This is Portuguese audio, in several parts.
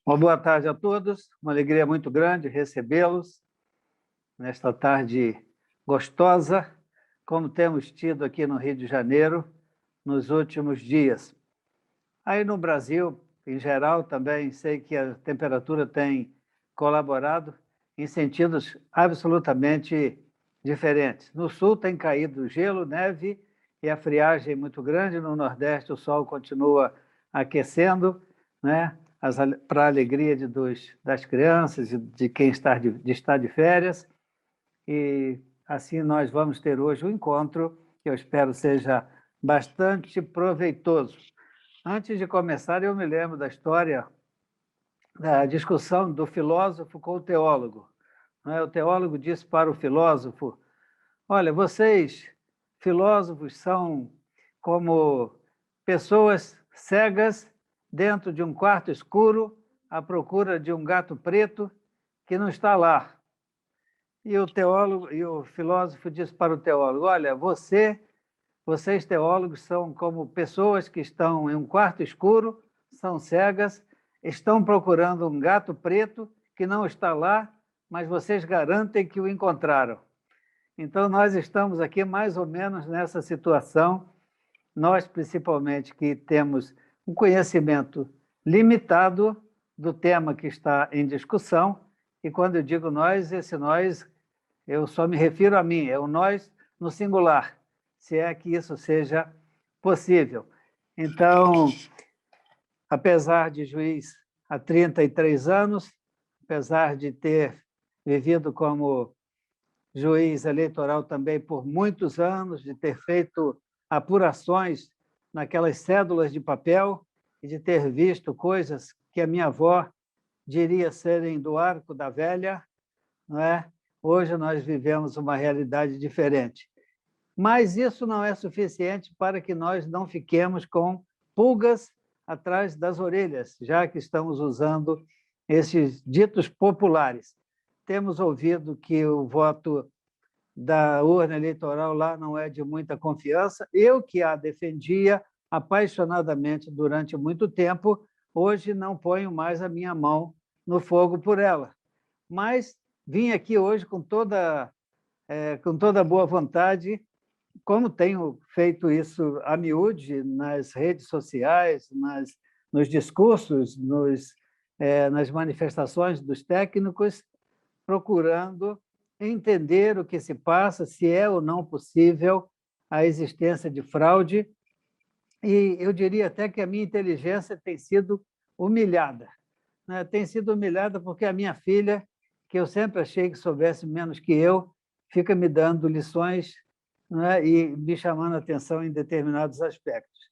Uma boa tarde a todos, uma alegria muito grande recebê-los nesta tarde gostosa, como temos tido aqui no Rio de Janeiro nos últimos dias. Aí no Brasil, em geral, também sei que a temperatura tem colaborado em sentidos absolutamente diferentes. No sul tem caído gelo, neve e a friagem muito grande, no Nordeste o sol continua aquecendo, né? Para a alegria das crianças e de quem está de férias. E assim nós vamos ter hoje um encontro que eu espero seja bastante proveitoso. Antes de começar, eu me lembro da história da discussão do filósofo com o teólogo. O teólogo disse para o filósofo: olha, vocês, filósofos, são como pessoas cegas dentro de um quarto escuro à procura de um gato preto que não está lá. E o filósofo disse para o teólogo: olha, vocês teólogos são como pessoas que estão em um quarto escuro, são cegas, estão procurando um gato preto que não está lá, mas vocês garantem que o encontraram. Então, nós estamos aqui mais ou menos nessa situação, nós principalmente que temos um conhecimento limitado do tema que está em discussão, e quando eu digo nós, esse nós, eu só me refiro a mim, é o nós no singular, se é que isso seja possível. Então, apesar de juiz há 33 anos, apesar de ter vivido como juiz eleitoral também por muitos anos, de ter feito apurações naquelas cédulas de papel e de ter visto coisas que a minha avó diria serem do arco da velha, não é? Hoje nós vivemos uma realidade diferente. Mas isso não é suficiente para que nós não fiquemos com pulgas atrás das orelhas, já que estamos usando esses ditos populares. Temos ouvido que o voto da urna eleitoral lá não é de muita confiança. Eu, que a defendia apaixonadamente durante muito tempo, hoje não ponho mais a minha mão no fogo por ela. Mas vim aqui hoje com toda boa vontade, como tenho feito isso a miúde nas redes sociais, nos discursos, nas manifestações dos técnicos, procurando entender o que se passa, se é ou não possível a existência de fraude. E eu diria até que a minha inteligência tem sido humilhada. Né? Tem sido humilhada porque a minha filha, que eu sempre achei que soubesse menos que eu, fica me dando lições, né? E me chamando a atenção em determinados aspectos.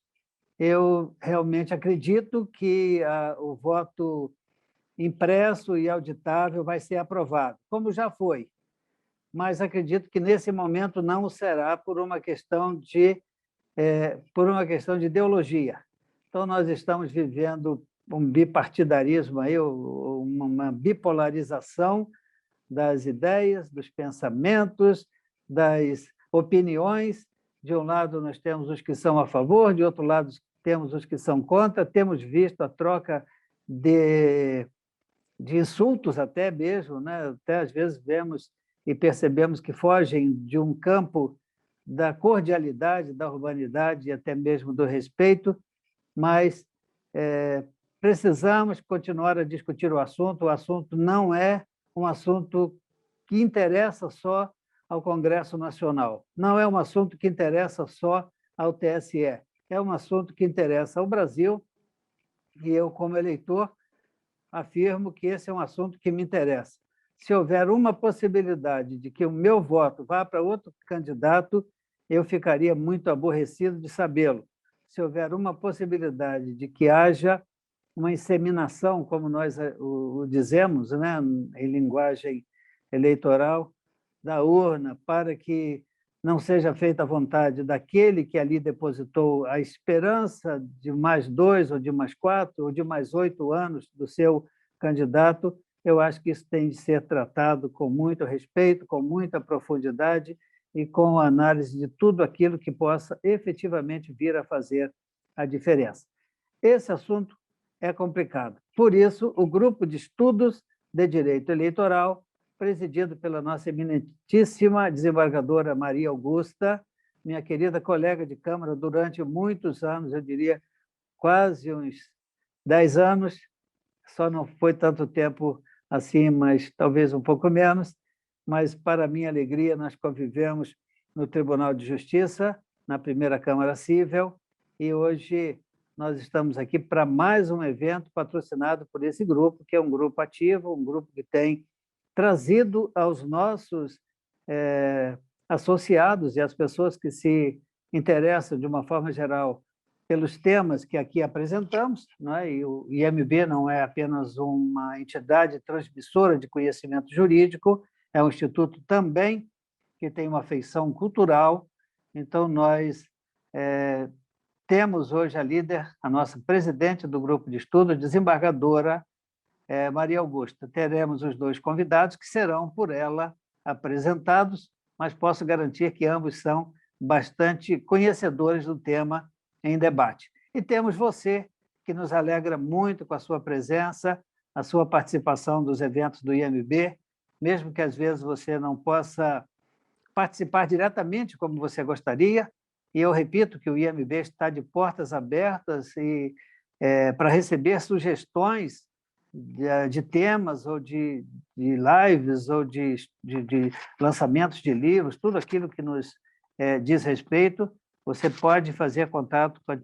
Eu realmente acredito que o voto impresso e auditável vai ser aprovado, como já foi, mas acredito que nesse momento não o será por uma questão de ideologia. Então, nós estamos vivendo um bipartidarismo, aí, uma bipolarização das ideias, dos pensamentos, das opiniões. De um lado, nós temos os que são a favor, de outro lado, temos os que são contra. Temos visto a troca de insultos até mesmo, né? Até às vezes vemos e percebemos que fogem de um campo da cordialidade, da urbanidade e até mesmo do respeito, mas precisamos continuar a discutir o assunto. O assunto não é um assunto que interessa só ao Congresso Nacional, não é um assunto que interessa só ao TSE, é um assunto que interessa ao Brasil, e eu, como eleitor, afirmo que esse é um assunto que me interessa. Se houver uma possibilidade de que o meu voto vá para outro candidato, eu ficaria muito aborrecido de sabê-lo. Se houver uma possibilidade de que haja uma inseminação, como nós o dizemos, né, em linguagem eleitoral, da urna, para que não seja feita a vontade daquele que ali depositou a esperança de mais 2, ou de mais 4, ou de mais 8 anos do seu candidato, eu acho que isso tem de ser tratado com muito respeito, com muita profundidade e com análise de tudo aquilo que possa efetivamente vir a fazer a diferença. Esse assunto é complicado. Por isso, o Grupo de Estudos de Direito Eleitoral, presidido pela nossa eminentíssima desembargadora Maria Augusta, minha querida colega de Câmara durante muitos anos, eu diria quase uns 10 anos, só não foi tanto tempo assim, mas talvez um pouco menos, mas, para minha alegria, nós convivemos no Tribunal de Justiça, na primeira Câmara Cível, e hoje nós estamos aqui para mais um evento patrocinado por esse grupo, que é um grupo ativo, um grupo que tem trazido aos nossos associados e às pessoas que se interessam, de uma forma geral, pelos temas que aqui apresentamos, não é? E o IMB não é apenas uma entidade transmissora de conhecimento jurídico, é um instituto também que tem uma feição cultural. Então, nós temos hoje a líder, a nossa presidente do grupo de estudo, desembargadora Maria Augusta. Teremos os dois convidados, que serão por ela apresentados, mas posso garantir que ambos são bastante conhecedores do tema em debate. E temos você, que nos alegra muito com a sua presença, a sua participação dos eventos do IMB, mesmo que às vezes você não possa participar diretamente como você gostaria, e eu repito que o IMB está de portas abertas e para receber sugestões de temas ou de lives ou de lançamentos de livros, tudo aquilo que nos diz respeito, você pode fazer contato com a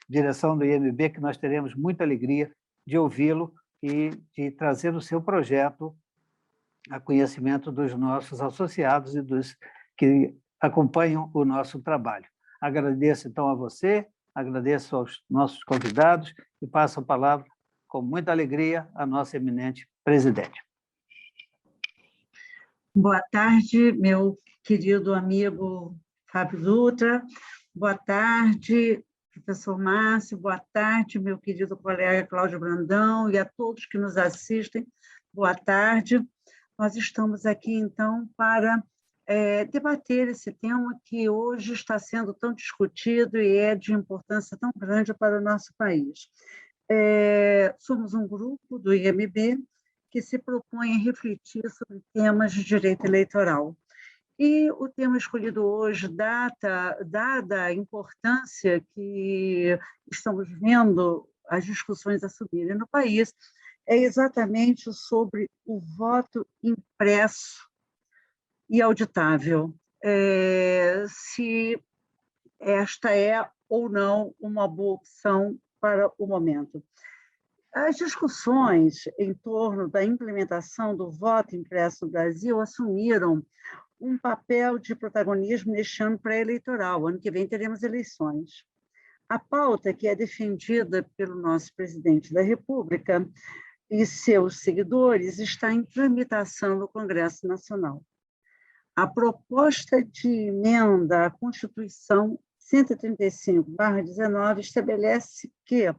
direção do IMB, que nós teremos muita alegria de ouvi-lo e de trazer o seu projeto a conhecimento dos nossos associados e dos que acompanham o nosso trabalho. Agradeço, então, a você, agradeço aos nossos convidados e passo a palavra, com muita alegria, à nossa eminente presidente. Boa tarde, meu querido amigo Fábio Dutra. Boa tarde, professor Márcio. Boa tarde, meu querido colega Cláudio Brandão e a todos que nos assistem. Boa tarde. Nós estamos aqui, então, para debater esse tema que hoje está sendo tão discutido e é de importância tão grande para o nosso país. Somos um grupo do IMB que se propõe a refletir sobre temas de direito eleitoral. E o tema escolhido hoje, dada a importância que estamos vendo as discussões a subirem no país, é exatamente sobre o voto impresso e auditável, se esta é ou não uma boa opção para o momento. As discussões em torno da implementação do voto impresso no Brasil assumiram um papel de protagonismo neste ano pré-eleitoral. Ano que vem teremos eleições. A pauta que é defendida pelo nosso presidente da República e seus seguidores está em tramitação no Congresso Nacional. A proposta de emenda à Constituição 135/19 estabelece que,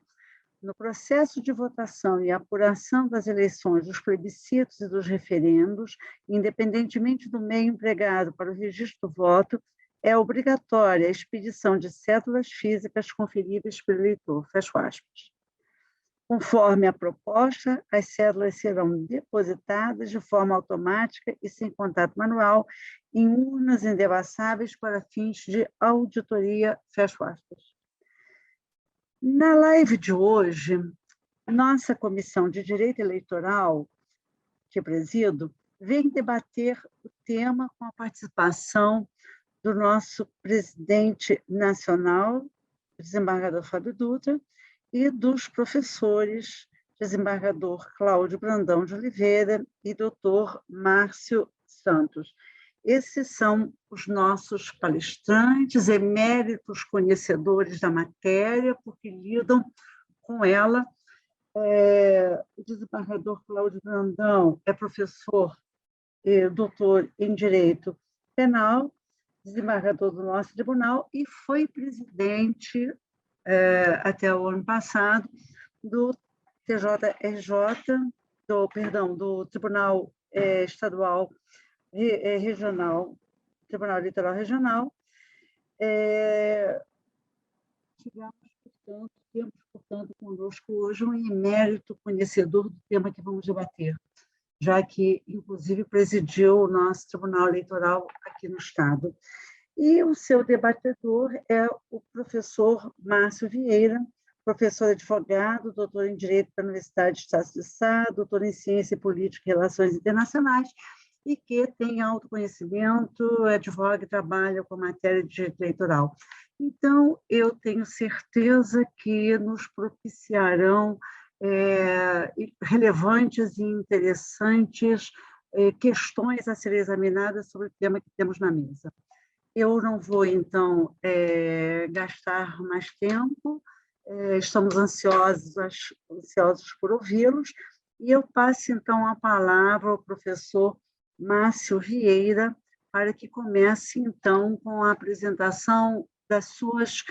no processo de votação e apuração das eleições, dos plebiscitos e dos referendos, independentemente do meio empregado para o registro do voto, é obrigatória a expedição de cédulas físicas conferíveis pelo eleitor. Fecho aspas. Conforme a proposta, as cédulas serão depositadas de forma automática e sem contato manual em urnas indevassáveis para fins de auditoria. Fecho aspas. Na live de hoje, nossa Comissão de Direito Eleitoral, que presido, vem debater o tema com a participação do nosso presidente nacional, desembargador Fábio Dutra, e dos professores, desembargador Cláudio Brandão de Oliveira e doutor Márcio Santos. Esses são os nossos palestrantes, eméritos conhecedores da matéria, porque lidam com ela. O desembargador Cláudio Brandão é professor e doutor em Direito Penal, desembargador do nosso tribunal e foi presidente, até o ano passado, do TJRJ, do Tribunal Estadual Regional, Tribunal Eleitoral Regional. Temos, portanto, estando conosco hoje um emérito conhecedor do tema que vamos debater, já que, inclusive, presidiu o nosso Tribunal Eleitoral aqui no Estado. E o seu debatedor é o professor Márcio Vieira, professor advogado, doutor em Direito pela Universidade de Estácio de Sá, doutor em Ciência Política e Relações Internacionais, e que tem autoconhecimento, advoga e trabalha com matéria de direito eleitoral. Então, eu tenho certeza que nos propiciarão relevantes e interessantes questões a serem examinadas sobre o tema que temos na mesa. Eu não vou, então, gastar mais tempo, estamos ansiosos por ouvi-los, e eu passo, então, a palavra ao professor Márcio Vieira, para que comece, então, com a apresentação das suas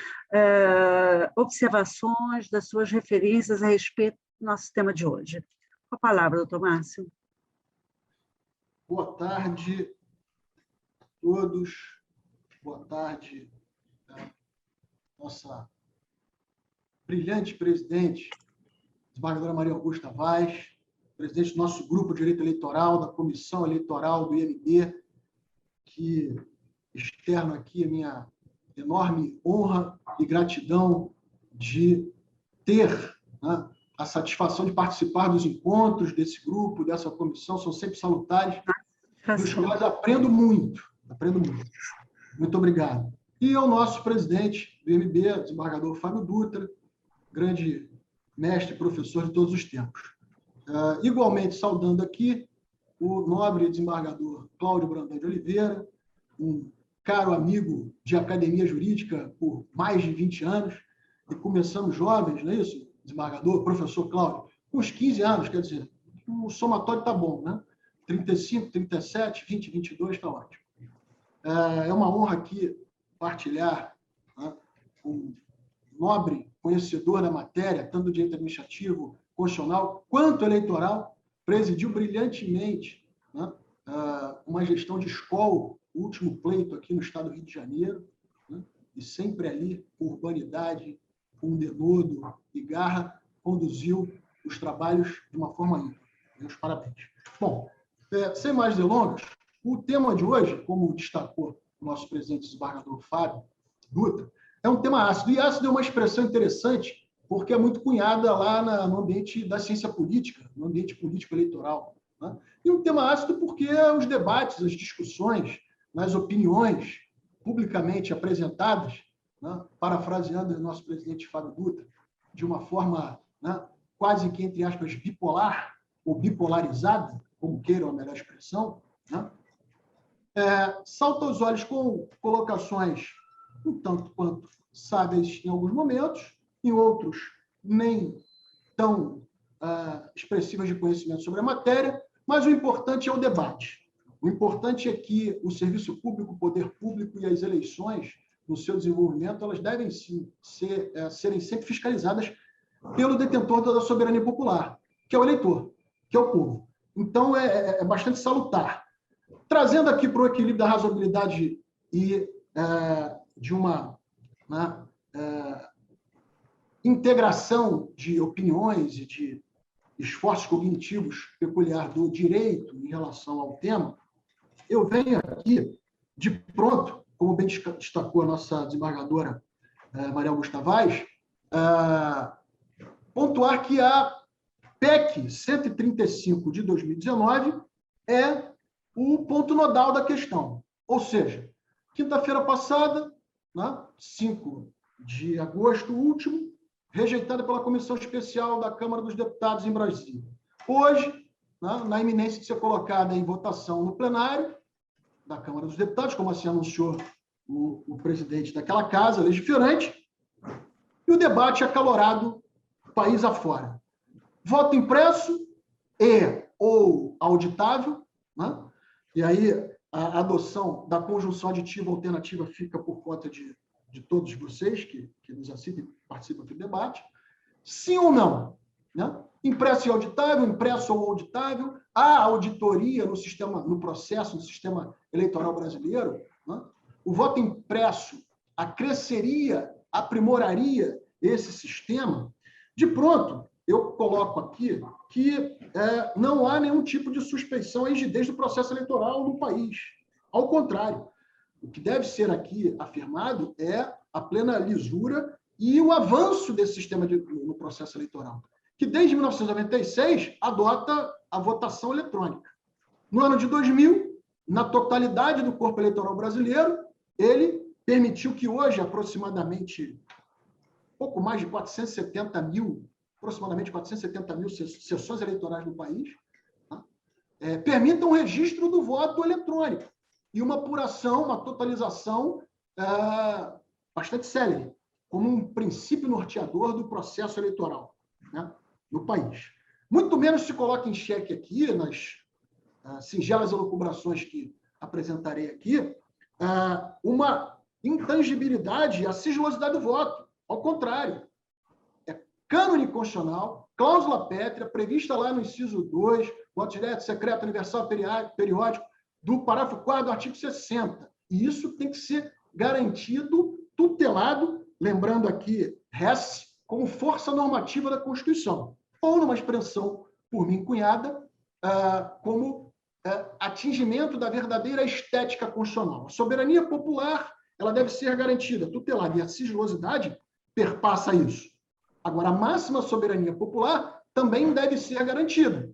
observações, das suas referências a respeito do nosso tema de hoje. Com a palavra, doutor Márcio. Boa tarde a todos. Boa tarde, nossa brilhante presidente, desembargadora Maria Augusta Vaz, presidente do nosso grupo de direito eleitoral, da Comissão Eleitoral do IMB, que externo aqui a minha enorme honra e gratidão de ter, né, a satisfação de participar dos encontros desse grupo, dessa comissão, são sempre salutares, dos quais aprendo muito. Muito obrigado. E ao nosso presidente do IMB, desembargador Fábio Dutra, grande mestre e professor de todos os tempos. Igualmente saudando aqui o nobre desembargador Cláudio Brandão de Oliveira, um caro amigo de academia jurídica por mais de 20 anos, e começamos jovens, não é isso, desembargador, professor Cláudio? Com uns 15 anos, quer dizer, o somatório está bom, né? 35, 37, 20, 22, está ótimo. É uma honra aqui partilhar, né, com um nobre conhecedor da matéria, tanto do direito administrativo, constitucional, quanto eleitoral, presidiu brilhantemente, né, uma gestão de escola, o último pleito aqui no estado do Rio de Janeiro, né, e sempre ali, com urbanidade, com denodo e garra, conduziu os trabalhos de uma forma ímpar. Meus parabéns. Bom, sem mais delongas, o tema de hoje, como destacou o nosso presidente desembargador Fábio Dutra, é um tema ácido. E ácido é uma expressão interessante, porque é muito cunhada lá no ambiente da ciência política, no ambiente político-eleitoral, né? E um tema ácido porque os debates, as discussões, as opiniões publicamente apresentadas, né, parafraseando o nosso presidente Fábio Dutra, de uma forma, né, quase que, entre aspas, bipolar ou bipolarizada, como queiram a melhor expressão, né, salta aos olhos com colocações um tanto quanto sábias em alguns momentos, em outros nem tão expressivas de conhecimento sobre a matéria, mas o importante é o debate. O importante é que o serviço público, o poder público e as eleições, no seu desenvolvimento, elas devem sim serem sempre fiscalizadas pelo detentor da soberania popular, que é o eleitor, que é o povo. Então, é bastante salutar. Trazendo aqui para o equilíbrio da razoabilidade e de uma, né, integração de opiniões e de esforços cognitivos peculiar do direito em relação ao tema, eu venho aqui, de pronto, como bem destacou a nossa desembargadora Maria Augusta Vaz, pontuar que a PEC 135 de 2019 é o ponto nodal da questão. Ou seja, quinta-feira passada, né, 5 de agosto último, rejeitada pela Comissão Especial da Câmara dos Deputados em Brasília. Hoje, né, na iminência de ser colocada em votação no plenário da Câmara dos Deputados, como assim anunciou o presidente daquela casa legiferante, e o debate acalorado país afora. Voto impresso ou auditável, né? E aí a adoção da conjunção aditiva alternativa fica por conta de todos vocês que nos assistem e participam do debate. Sim ou não? Né? Impresso e auditável, impresso ou auditável, há auditoria no processo, no sistema eleitoral brasileiro. Né? O voto impresso acresceria, aprimoraria esse sistema, De pronto, eu coloco aqui que não há nenhum tipo de suspeição à rigidez do processo eleitoral no país. Ao contrário, o que deve ser aqui afirmado é a plena lisura e o avanço desse sistema no processo eleitoral, que desde 1996 adota a votação eletrônica. No ano de 2000, na totalidade do corpo eleitoral brasileiro, ele permitiu que hoje aproximadamente pouco mais de 470 mil sessões eleitorais no país, permitam o registro do voto eletrônico e uma apuração, uma totalização bastante célere, como um princípio norteador do processo eleitoral, né, no país. Muito menos se coloca em xeque aqui, nas singelas elucubrações que apresentarei aqui, uma intangibilidade, a sigilosidade do voto. Ao contrário, é cânone constitucional, cláusula pétrea, prevista lá no inciso 2, voto direto, secreto, universal, periódico, do parágrafo 4 do artigo 60. E isso tem que ser garantido, tutelado, lembrando aqui, res, como força normativa da Constituição, ou numa expressão por mim cunhada, como atingimento da verdadeira estética constitucional. A soberania popular, ela deve ser garantida, tutelada, e a sigilosidade perpassa isso. Agora, a máxima soberania popular também deve ser garantida,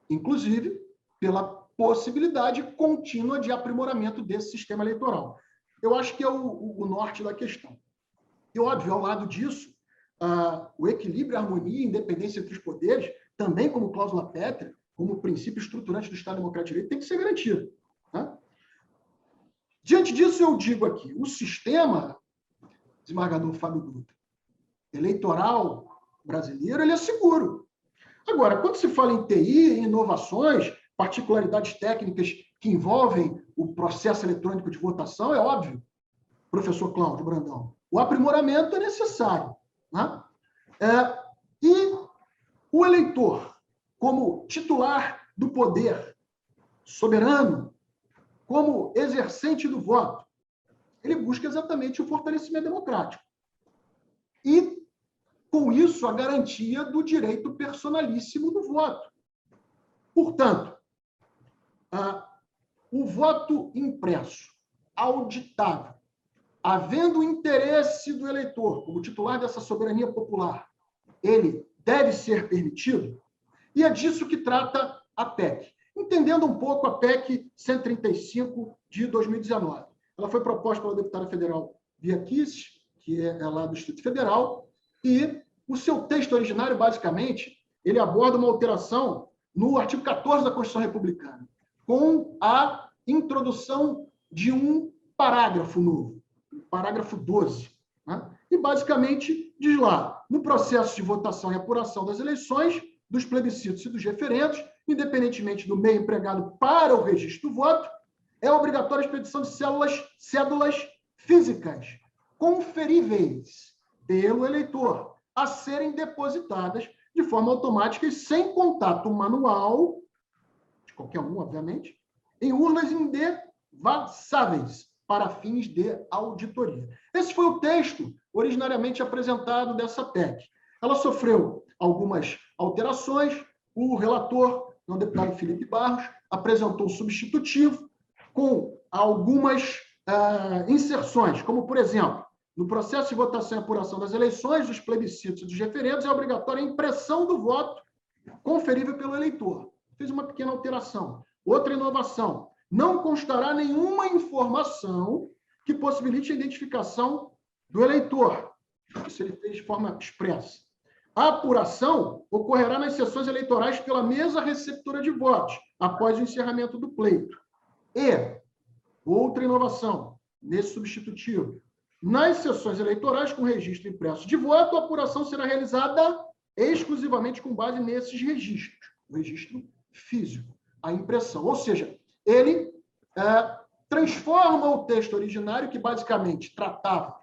inclusive pela possibilidade contínua de aprimoramento desse sistema eleitoral. Eu acho que é o norte da questão. E, óbvio, ao lado disso, o equilíbrio, a harmonia e a independência entre os poderes, também como cláusula pétrea, como princípio estruturante do Estado Democrático de Direito, tem que ser garantido. Né? Diante disso, eu digo aqui, o sistema, desembargador Fábio Dutra, eleitoral brasileiro, ele é seguro. Agora, quando se fala em TI, em inovações, particularidades técnicas que envolvem o processo eletrônico de votação, é óbvio, professor Cláudio Brandão, o aprimoramento é necessário. Né? E o eleitor, como titular do poder soberano, como exercente do voto, ele busca exatamente o fortalecimento democrático. E, com isso, a garantia do direito personalíssimo do voto. Portanto, o voto impresso, auditável, havendo interesse do eleitor como titular dessa soberania popular, ele deve ser permitido, e é disso que trata a PEC. Entendendo um pouco a PEC 135 de 2019. Ela foi proposta pela deputada federal Bia Kicis, que é lá do Distrito Federal, e o seu texto originário, basicamente, ele aborda uma alteração no artigo 14 da Constituição Republicana, com a introdução de um parágrafo novo, o parágrafo 12. Né? E, basicamente, diz lá, no processo de votação e apuração das eleições, dos plebiscitos e dos referendos, independentemente do meio empregado para o registro do voto, é obrigatória a expedição de cédulas físicas, conferíveis pelo eleitor, a serem depositadas de forma automática e sem contato manual, de qualquer um, obviamente, em urnas indevassáveis para fins de auditoria. Esse foi o texto originariamente apresentado dessa PEC. Ela sofreu algumas alterações, o relator, o deputado Felipe Barros, apresentou um substitutivo com algumas inserções, como, por exemplo, no processo de votação e apuração das eleições, dos plebiscitos e dos referendos, é obrigatória a impressão do voto conferível pelo eleitor. Fez uma pequena alteração. Outra inovação, não constará nenhuma informação que possibilite a identificação do eleitor. Isso ele fez de forma expressa. A apuração ocorrerá nas sessões eleitorais pela mesa receptora de votos, após o encerramento do pleito. E, outra inovação, nesse substitutivo, nas sessões eleitorais com registro impresso de voto, a apuração será realizada exclusivamente com base nesses registros, o registro físico, a impressão. Ou seja, ele transforma o texto originário, que basicamente tratava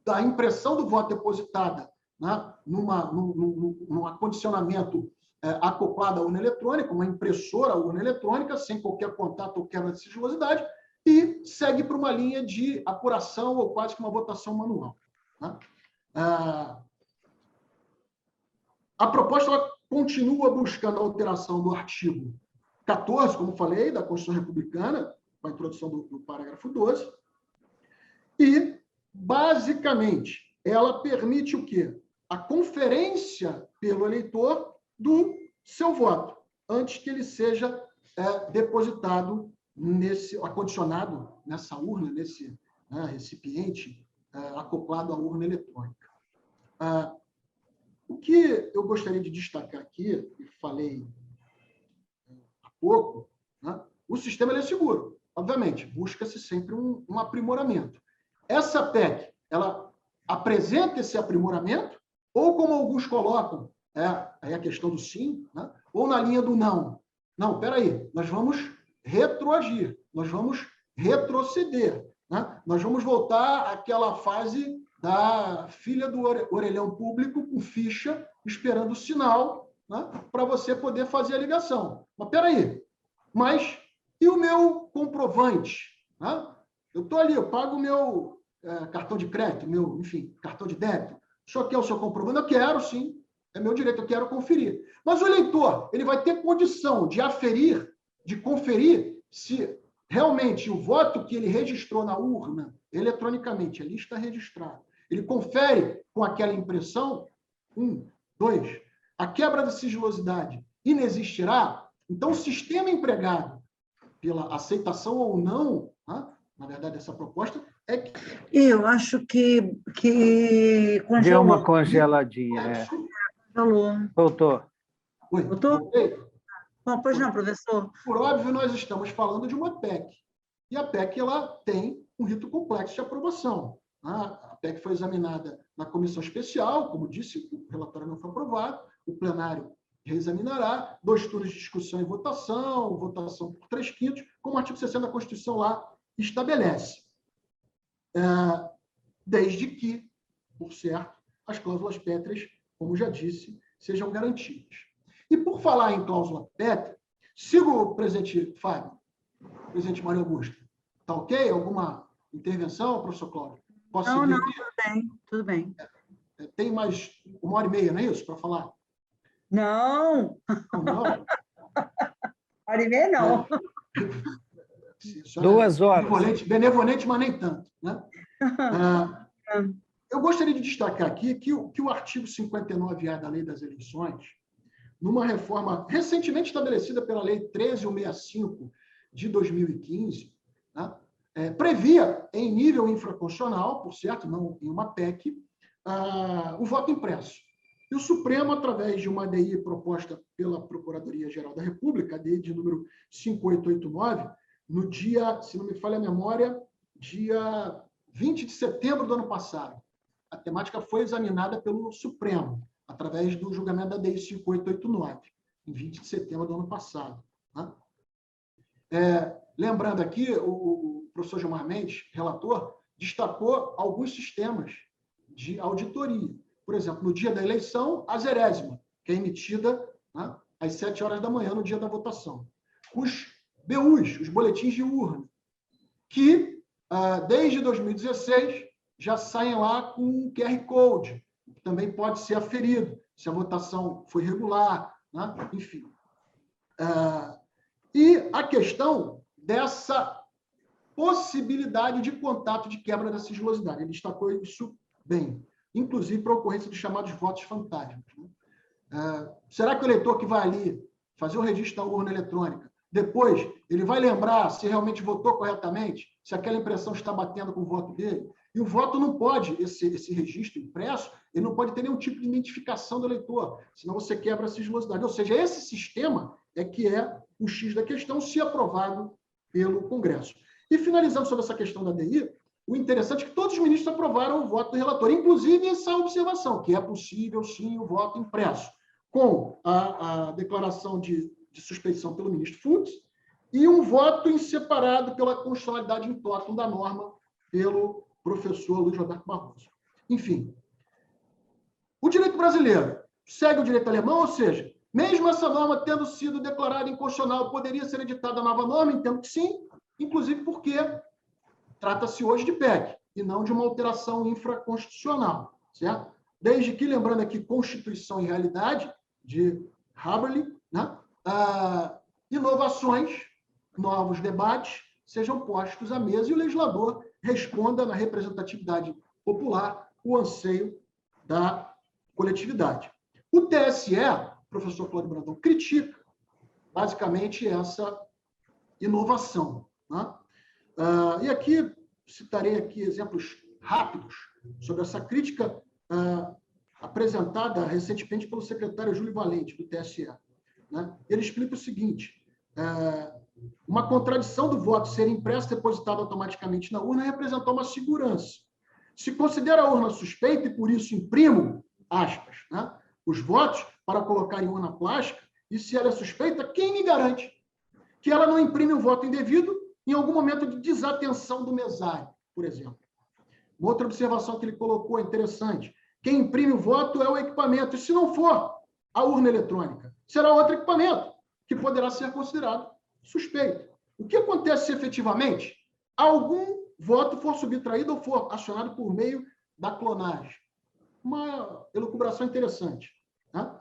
da impressão do voto depositada, né, num acondicionamento acoplado à urna eletrônica, uma impressora à urna eletrônica, sem qualquer contato ou quebra de sigilosidade, e segue para uma linha de apuração ou quase que uma votação manual. Né? A proposta ela continua buscando a alteração do artigo 14, como falei, da Constituição Republicana, com a introdução do parágrafo 12, e, basicamente, ela permite o quê? A conferência pelo eleitor do seu voto, antes que ele seja depositado acondicionado nessa urna, nesse recipiente acoplado à urna eletrônica. O que eu gostaria de destacar aqui, e falei há pouco, o sistema ele é seguro. Obviamente, busca-se sempre um aprimoramento. Essa PEC, ela apresenta esse aprimoramento, ou como alguns colocam, aí a questão do sim, ou na linha do não. Não, espera aí, nós vamos retroagir, nós vamos retroceder, nós vamos voltar àquela fase da filha do orelhão público com ficha, esperando o sinal, para você poder fazer a ligação. Mas espera aí, e o meu comprovante? Eu estou ali, eu pago o meu cartão de crédito, cartão de débito. O senhor quer o seu comprovante? Eu quero, sim. É meu direito, eu quero conferir. Mas o eleitor, ele vai ter condição de aferir, de conferir se realmente o voto que ele registrou na urna, eletronicamente, ali está registrado. Ele confere com aquela impressão, 1, 2, a quebra da sigilosidade inexistirá. Então, o sistema empregado pela aceitação ou não, na verdade, dessa proposta, é que... Eu acho que congelou. Deu uma congeladinha. Voltou. Oi, voltou? Bom, pois não, professor. Por óbvio, nós estamos falando de uma PEC. E a PEC ela tem um rito complexo de aprovação. A PEC foi examinada na comissão especial, como disse, o relatório não foi aprovado, o plenário reexaminará, 2 turnos de discussão e votação por 3/5, como o artigo 60 da Constituição lá estabelece. Desde que, por certo, as cláusulas pétreas, como já disse, sejam garantidas. E por falar em cláusula pétrea, sigo o presidente Fábio, presidente Mário Augusto. Está ok? Alguma intervenção, professor Cláudio? Posso seguir aqui? Tudo bem. Tem mais 1h30, não é isso, para falar? Não! Não? 1h30, não. 2 horas. Benevolente, mas nem tanto. Eu gostaria de destacar aqui que o artigo 59A da Lei das Eleições, numa reforma recentemente estabelecida pela Lei 13.165 de 2015, previa, em nível infraconstitucional, por certo, não em uma PEC, o voto impresso. E o Supremo, através de uma ADI proposta pela Procuradoria-Geral da República, ADI de número 5889, no dia, se não me falha a memória, dia 20 de setembro do ano passado. A temática foi examinada pelo Supremo, através do julgamento da ADI 5889, em 20 de setembro do ano passado. Lembrando aqui, o professor Gilmar Mendes, relator, destacou alguns sistemas de auditoria. Por exemplo, no dia da eleição, a zerésima, que é emitida às 7 horas da manhã, no dia da votação. Os BUs, os boletins de urna, que desde 2016 já saem lá com um QR Code, que também pode ser aferido, se a votação foi regular, enfim. E a questão dessa possibilidade de contato de quebra da sigilosidade. Ele destacou isso bem, inclusive para a ocorrência dos chamados votos fantasmas. Será que o eleitor que vai ali fazer o registro da urna eletrônica, depois ele vai lembrar se realmente votou corretamente, se aquela impressão está batendo com o voto dele? E o voto não pode, esse registro impresso, ele não pode ter nenhum tipo de identificação do eleitor, senão você quebra a sigilosidade. Ou seja, esse sistema é que é o X da questão, se aprovado pelo Congresso. E finalizando sobre essa questão da ADI, o interessante é que todos os ministros aprovaram o voto do relator, inclusive essa observação, que é possível, sim, o voto impresso, com a declaração de suspeição pelo ministro Fux e um voto em separado pela constitucionalidade em totum da norma pelo professor Luiz Roberto Barroso. Enfim, o direito brasileiro segue o direito alemão, ou seja, mesmo essa norma tendo sido declarada inconstitucional, poderia ser editada a nova norma? Entendo que sim, inclusive porque trata-se hoje de PEC e não de uma alteração infraconstitucional, certo? desde que, lembrando aqui, Constituição e Realidade, de Habermas, né? Inovações, novos debates sejam postos à mesa e o legislador responda na representatividade popular o anseio da coletividade. O TSE, professor Cláudio Brandão, critica basicamente essa inovação, né? E aqui citarei aqui exemplos rápidos sobre essa crítica apresentada recentemente pelo secretário Júlio Valente, do TSE. Né? Ele explica o seguinte: uma contradição do voto ser impresso e depositado automaticamente na urna representar uma segurança. Se considera a urna suspeita e, por isso, imprimo, aspas, né, os votos para colocar em urna plástica, e se ela é suspeita, quem me garante que ela não imprime o voto indevido em algum momento de desatenção do mesário, por exemplo? Uma outra observação que ele colocou interessante: quem imprime o voto é o equipamento, e se não for a urna eletrônica, será outro equipamento, que poderá ser considerado suspeito. O que acontece se efetivamente algum voto for subtraído ou for acionado por meio da clonagem? Uma elucubração interessante, né?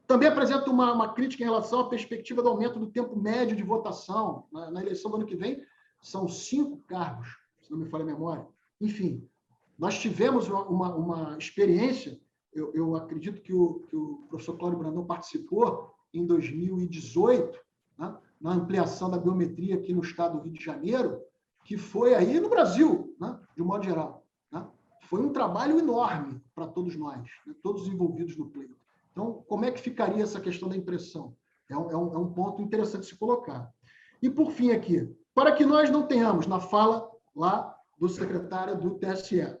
Também apresenta uma crítica em relação à perspectiva do aumento do tempo médio de votação. Na eleição do ano que vem, são 5 cargos, se não me falha a memória. Enfim, nós tivemos uma experiência, eu acredito que o professor Cláudio Brandão participou em 2018, né, na ampliação da biometria aqui no estado do Rio de Janeiro, que foi aí no Brasil, né, de um modo geral. Né? Foi um trabalho enorme para todos nós, né, todos envolvidos no pleito. Então, como é que ficaria essa questão da impressão? É um ponto interessante de se colocar. E, por fim, aqui, para que nós não tenhamos, na fala lá do secretário do TSE,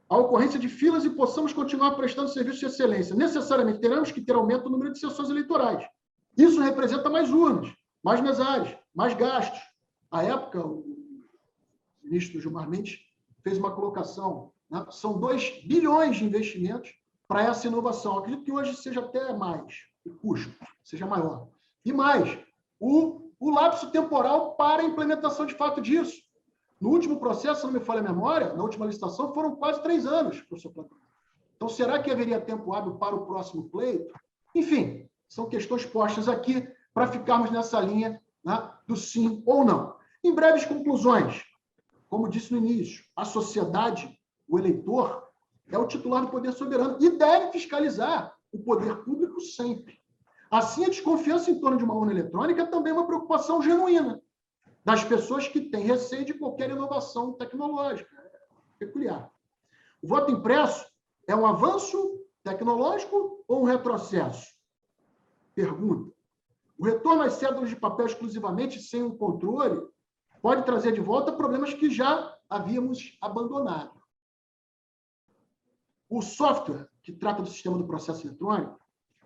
a ocorrência de filas e possamos continuar prestando serviço de excelência, necessariamente teremos que ter aumento no número de sessões eleitorais. Isso representa mais urnas, mais mesários, mais gastos. À época, o ministro Gilmar Mendes fez uma colocação, né? São 2 bilhões de investimentos para essa inovação. Acredito que hoje seja até mais, o custo seja maior. E mais, o lapso temporal para a implementação de fato disso. No último processo, se não me falha a memória, na última licitação, foram quase 3 anos, professor Platão. Então, será que haveria tempo hábil para o próximo pleito? Enfim, são questões postas aqui para ficarmos nessa linha, né, do sim ou não. Em breves conclusões, como disse no início, a sociedade, o eleitor, é o titular do poder soberano e deve fiscalizar o poder público sempre. Assim, a desconfiança em torno de uma urna eletrônica é também uma preocupação genuína das pessoas que têm receio de qualquer inovação tecnológica. É peculiar. O voto impresso é um avanço tecnológico ou um retrocesso? Pergunta. O retorno às cédulas de papel exclusivamente sem um controle pode trazer de volta problemas que já havíamos abandonado. O software que trata do sistema do processo eletrônico,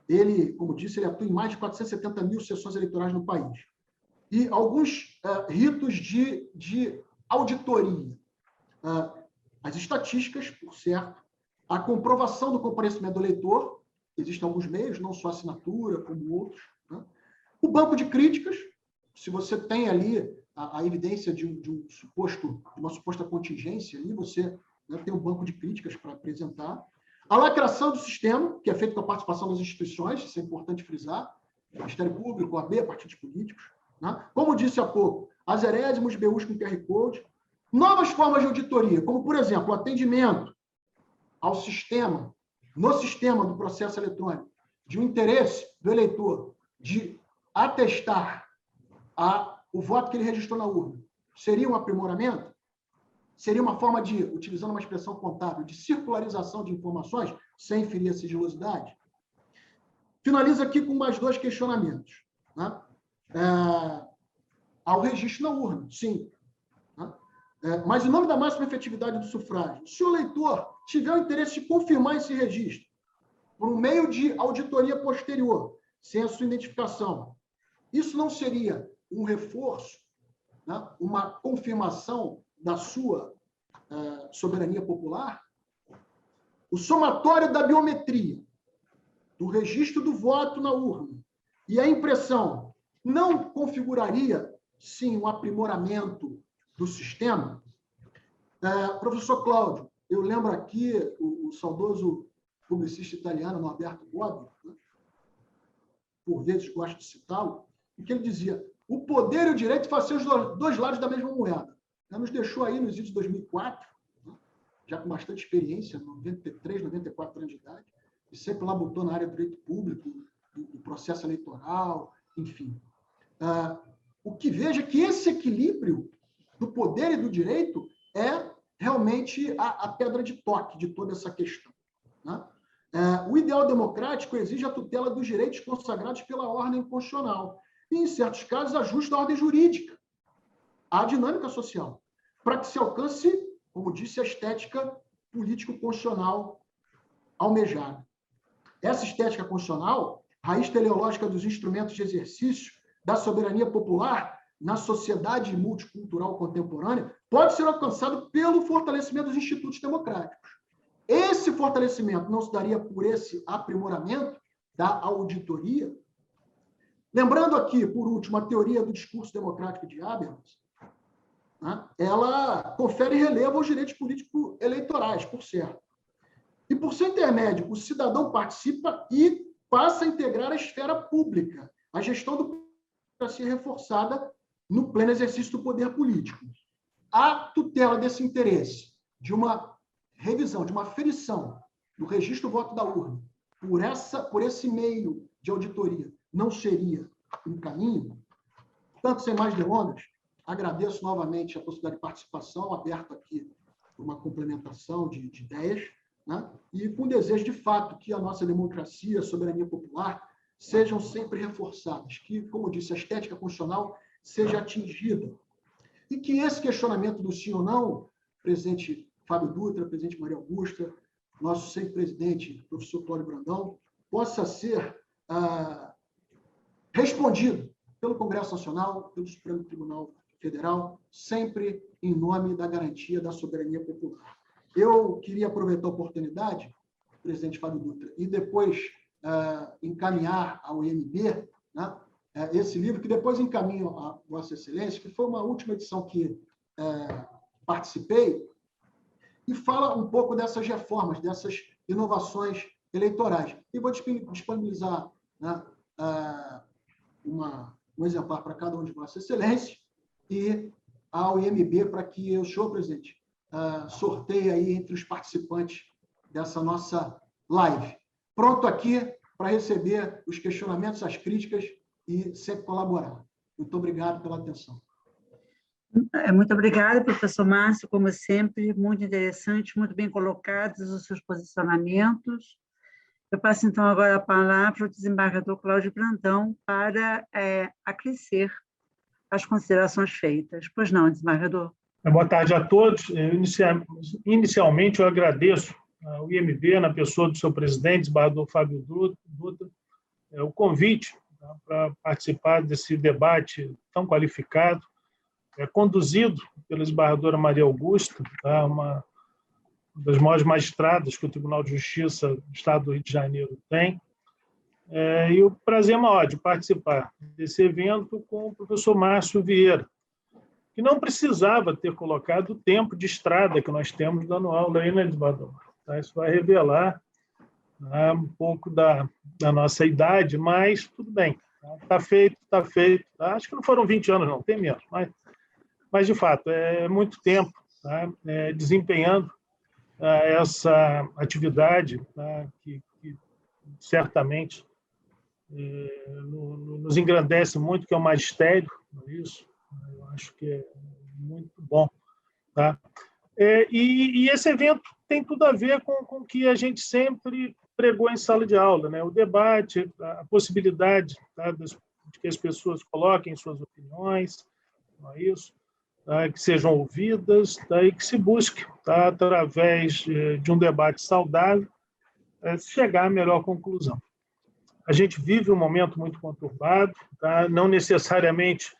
ele, como disse, ele atua em mais de 470 mil sessões eleitorais no país. E alguns ritos de auditoria. As estatísticas, por certo, a comprovação do comparecimento do eleitor, existem alguns meios, não só assinatura, como outros, né? O banco de críticas, se você tem ali a evidência de uma suposta contingência, ali você, né, tem um banco de críticas para apresentar. A lacração do sistema, que é feito com a participação das instituições, isso é importante frisar, Ministério Público, OAB, partidos políticos. Né? Como disse há pouco, as herésimos BUs com QR Code, novas formas de auditoria, como, por exemplo, o atendimento ao sistema, no sistema do processo eletrônico, de um interesse do eleitor de atestar o voto que ele registrou na urna. Seria um aprimoramento? Seria uma forma de, utilizando uma expressão contábil, de circularização de informações, sem ferir a sigilosidade? Finalizo aqui com mais 2 questionamentos. Né? Ao registro na urna, sim. Né? Mas em nome da máxima efetividade do sufrágio, se o eleitor tiver o interesse de confirmar esse registro por um meio de auditoria posterior, sem a sua identificação, isso não seria um reforço, né? Uma confirmação da sua soberania popular? O somatório da biometria, do registro do voto na urna e a impressão não configuraria, sim, um aprimoramento do sistema? Professor Cláudio, eu lembro aqui o saudoso publicista italiano Norberto Bobbio, né? Por vezes gosto de citá-lo, em que ele dizia: o poder e o direito fazem os dois lados da mesma moeda. Ele nos deixou aí nos idos de 2004, né? Já com bastante experiência, 93, 94 anos de idade, e sempre lá botou na área do direito público, do processo eleitoral, enfim. O que veja que esse equilíbrio do poder e do direito é realmente a pedra de toque de toda essa questão, né? O ideal democrático exige a tutela dos direitos consagrados pela ordem constitucional e, em certos casos, ajuste a ordem jurídica à dinâmica social, para que se alcance, como disse, a estética político-constitucional almejada. Essa estética constitucional, raiz teleológica dos instrumentos de exercício da soberania popular na sociedade multicultural contemporânea, pode ser alcançado pelo fortalecimento dos institutos democráticos. Esse fortalecimento não se daria por esse aprimoramento da auditoria. Lembrando aqui, por último, a teoria do discurso democrático de Habermas, né? Ela confere relevo aos direitos políticos eleitorais, por certo. E, por seu intermédio, o cidadão participa e passa a integrar a esfera pública, a gestão da democracia reforçada no pleno exercício do poder político. A tutela desse interesse, de uma revisão, de uma aferição do registro do voto da urna, por esse meio de auditoria, não seria um caminho? Portanto, sem mais delongas, agradeço novamente a possibilidade de participação, aberto aqui por uma complementação de ideias, né? E com desejo, de fato, que a nossa democracia, a soberania popular, sejam sempre reforçadas, que, como disse, a estética constitucional seja atingida. E que esse questionamento do sim ou não, presidente Fábio Dutra, presidente Maria Augusta, nosso sempre presidente, professor Cláudio Brandão, possa ser respondido pelo Congresso Nacional, pelo Supremo Tribunal Federal, sempre em nome da garantia da soberania popular. Eu queria aproveitar a oportunidade, presidente Fábio Dutra, e depois encaminhar ao IMB, né, esse livro, que depois encaminho a Vossa Excelência, que foi uma última edição que participei, e fala um pouco dessas reformas, dessas inovações eleitorais. E vou disponibilizar, né, um exemplar para cada um de Vossa Excelência e ao IMB para que o senhor, presidente, sorteie aí entre os participantes dessa nossa live. Pronto aqui para receber os questionamentos, as críticas e sempre colaborar. Muito obrigado pela atenção. Muito obrigada, professor Márcio, como sempre, muito interessante, muito bem colocados os seus posicionamentos. Eu passo, então, agora a palavra ao desembargador Cláudio Brandão para acrescer as considerações feitas. Pois não, desembargador? Boa tarde a todos. Inicialmente, eu agradeço ao IMB, na pessoa do seu presidente, desembargador Fábio Dutra, o convite para participar desse debate tão qualificado, conduzido pela desembargadora Maria Augusta, uma das maiores magistradas que o Tribunal de Justiça do Estado do Rio de Janeiro tem. E o prazer é maior de participar desse evento com o professor Márcio Vieira, que não precisava ter colocado o tempo de estrada que nós temos dando aula aí, né, desembargador? Isso vai revelar um pouco da nossa idade, mas tudo bem. Está feito, está feito. Acho que não foram 20 anos, não, tem menos, mas de fato, é muito tempo desempenhando essa atividade que certamente nos engrandece muito, que é o magistério, não é isso? Eu acho que é muito bom. Tá? E esse evento tem tudo a ver com o que a gente sempre pregou em sala de aula, né? O debate, a possibilidade, tá, de que as pessoas coloquem suas opiniões, não é isso? Tá? Que sejam ouvidas, tá? E que se busque, tá, através de um debate saudável, chegar à melhor conclusão. A gente vive um momento muito conturbado, tá? Não necessariamente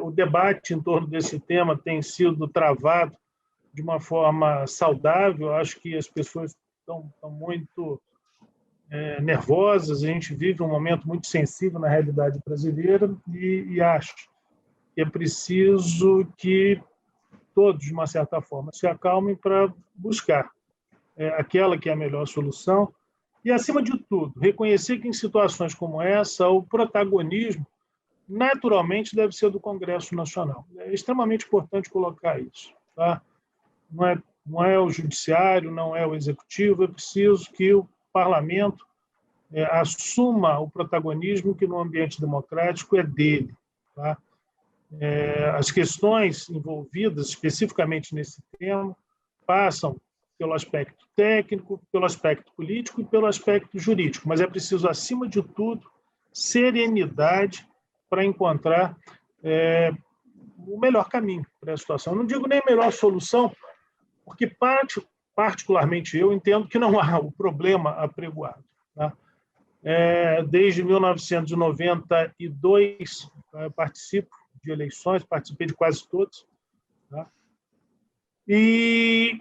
o debate em torno desse tema tem sido travado de uma forma saudável. Acho que as pessoas estão muito nervosas. A gente vive um momento muito sensível na realidade brasileira e acho que é preciso que todos, de uma certa forma, se acalmem para buscar aquela que é a melhor solução. E, acima de tudo, reconhecer que em situações como essa, o protagonismo naturalmente deve ser do Congresso Nacional. É extremamente importante colocar isso. Tá? Não é o Judiciário, não é o Executivo, é preciso que o Parlamento assuma o protagonismo que no ambiente democrático é dele. Tá? As questões envolvidas especificamente nesse tema passam pelo aspecto técnico, pelo aspecto político e pelo aspecto jurídico, mas é preciso, acima de tudo, serenidade para encontrar o melhor caminho para a situação. Eu não digo nem a melhor solução, porque, particularmente, eu entendo que não há o problema apregoado. Tá? Desde 1992, eu participo de eleições, participei de quase todas. Tá? E,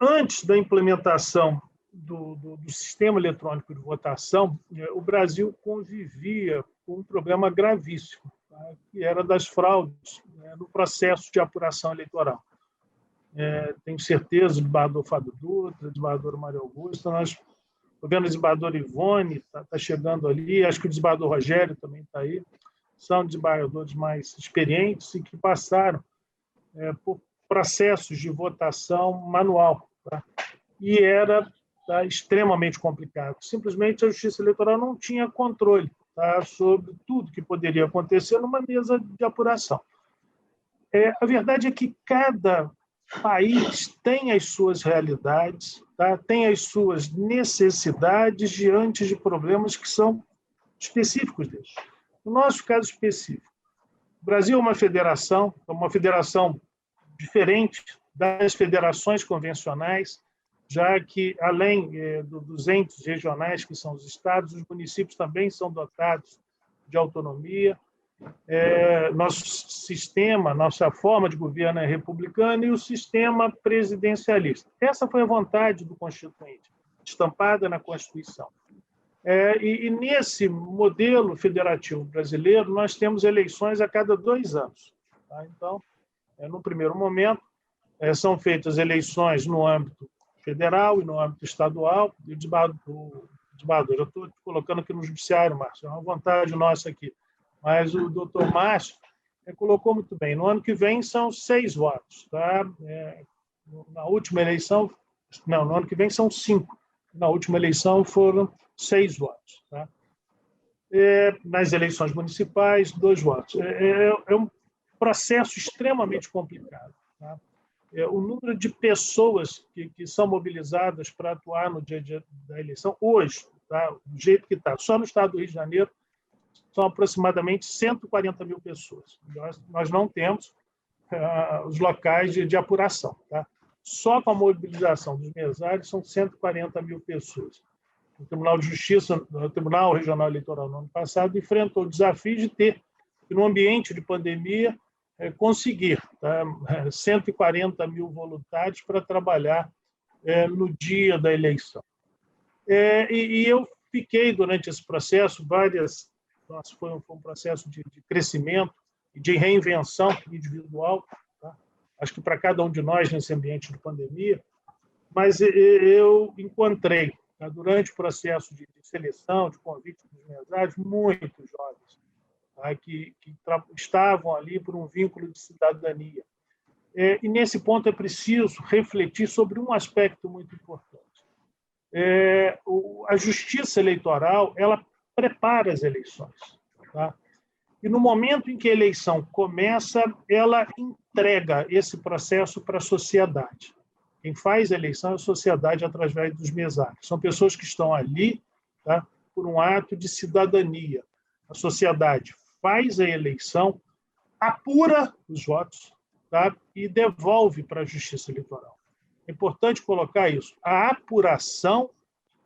antes da implementação do sistema eletrônico de votação, o Brasil convivia com um problema gravíssimo, tá? Que era das fraudes no processo de apuração eleitoral. Tenho certeza, o desembargador Fábio Dutra, o desembargador Mário Augusto, estou vendo o desembargador Ivone, está chegando ali, acho que o desembargador Rogério também está aí, são desembargadores mais experientes e que passaram por processos de votação manual, tá? E era extremamente complicado. Simplesmente a Justiça Eleitoral não tinha controle, tá, sobre tudo que poderia acontecer numa mesa de apuração. A verdade é que cada país tem as suas realidades, tá, tem as suas necessidades diante de problemas que são específicos deles. No nosso caso específico, o Brasil é uma federação diferente das federações convencionais, já que, além dos entes regionais, que são os estados, os municípios também são dotados de autonomia. Nosso sistema, nossa forma de governo é republicana e o sistema presidencialista. Essa foi a vontade do Constituinte, estampada na Constituição. E nesse modelo federativo brasileiro, nós temos eleições a cada 2 anos. Tá? Então, no primeiro momento, são feitas eleições no âmbito federal e no âmbito estadual. E o desembargador, eu estou colocando aqui no Judiciário, Márcio, é uma vontade nossa aqui, mas o doutor Márcio colocou muito bem. No ano que vem são 6 votos. Tá? Na última eleição, não, no ano que vem são 5. Na última eleição foram 6 votos. Tá? Nas eleições municipais, 2 votos. É um processo extremamente complicado. Tá? O número de pessoas que são mobilizadas para atuar no dia da eleição, hoje, tá? Do jeito que está, só no estado do Rio de Janeiro, são aproximadamente 140 mil pessoas. Nós não temos os locais de apuração. Tá? Só com a mobilização dos mesários são 140 mil pessoas. O Tribunal de Justiça, o Tribunal Regional Eleitoral, no ano passado, enfrentou o desafio de ter, no ambiente de pandemia, conseguir 140 mil voluntários para trabalhar no dia da eleição. E eu fiquei, durante esse processo, foi um processo de crescimento e de reinvenção individual, tá? Acho que para cada um de nós nesse ambiente de pandemia, mas eu encontrei, tá, durante o processo de seleção, de convite dos mesários, muitos jovens, tá, que estavam ali por um vínculo de cidadania. E nesse ponto é preciso refletir sobre um aspecto muito importante. A Justiça Eleitoral, ela prepara as eleições. Tá? E no momento em que a eleição começa, ela entrega esse processo para a sociedade. Quem faz a eleição é a sociedade através dos mesários. São pessoas que estão ali, tá, por um ato de cidadania. A sociedade faz a eleição, apura os votos, tá, e devolve para a Justiça Eleitoral. É importante colocar isso. A apuração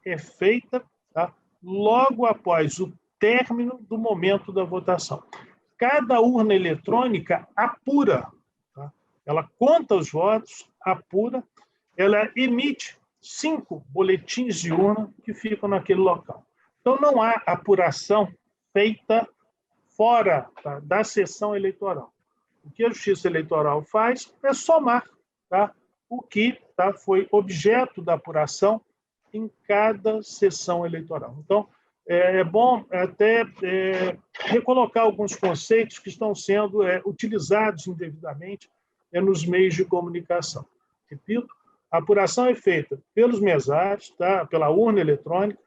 é feita, tá, logo após o término do momento da votação. Cada urna eletrônica apura. Tá? Ela conta os votos, apura, ela emite 5 boletins de urna que ficam naquele local. Então, não há apuração feita fora, tá, da sessão eleitoral. O que a Justiça Eleitoral faz é somar, tá, o que foi objeto da apuração em cada sessão eleitoral. Então, é bom até recolocar alguns conceitos que estão sendo utilizados indevidamente nos meios de comunicação. Repito, a apuração é feita pelos mesários, pela urna eletrônica,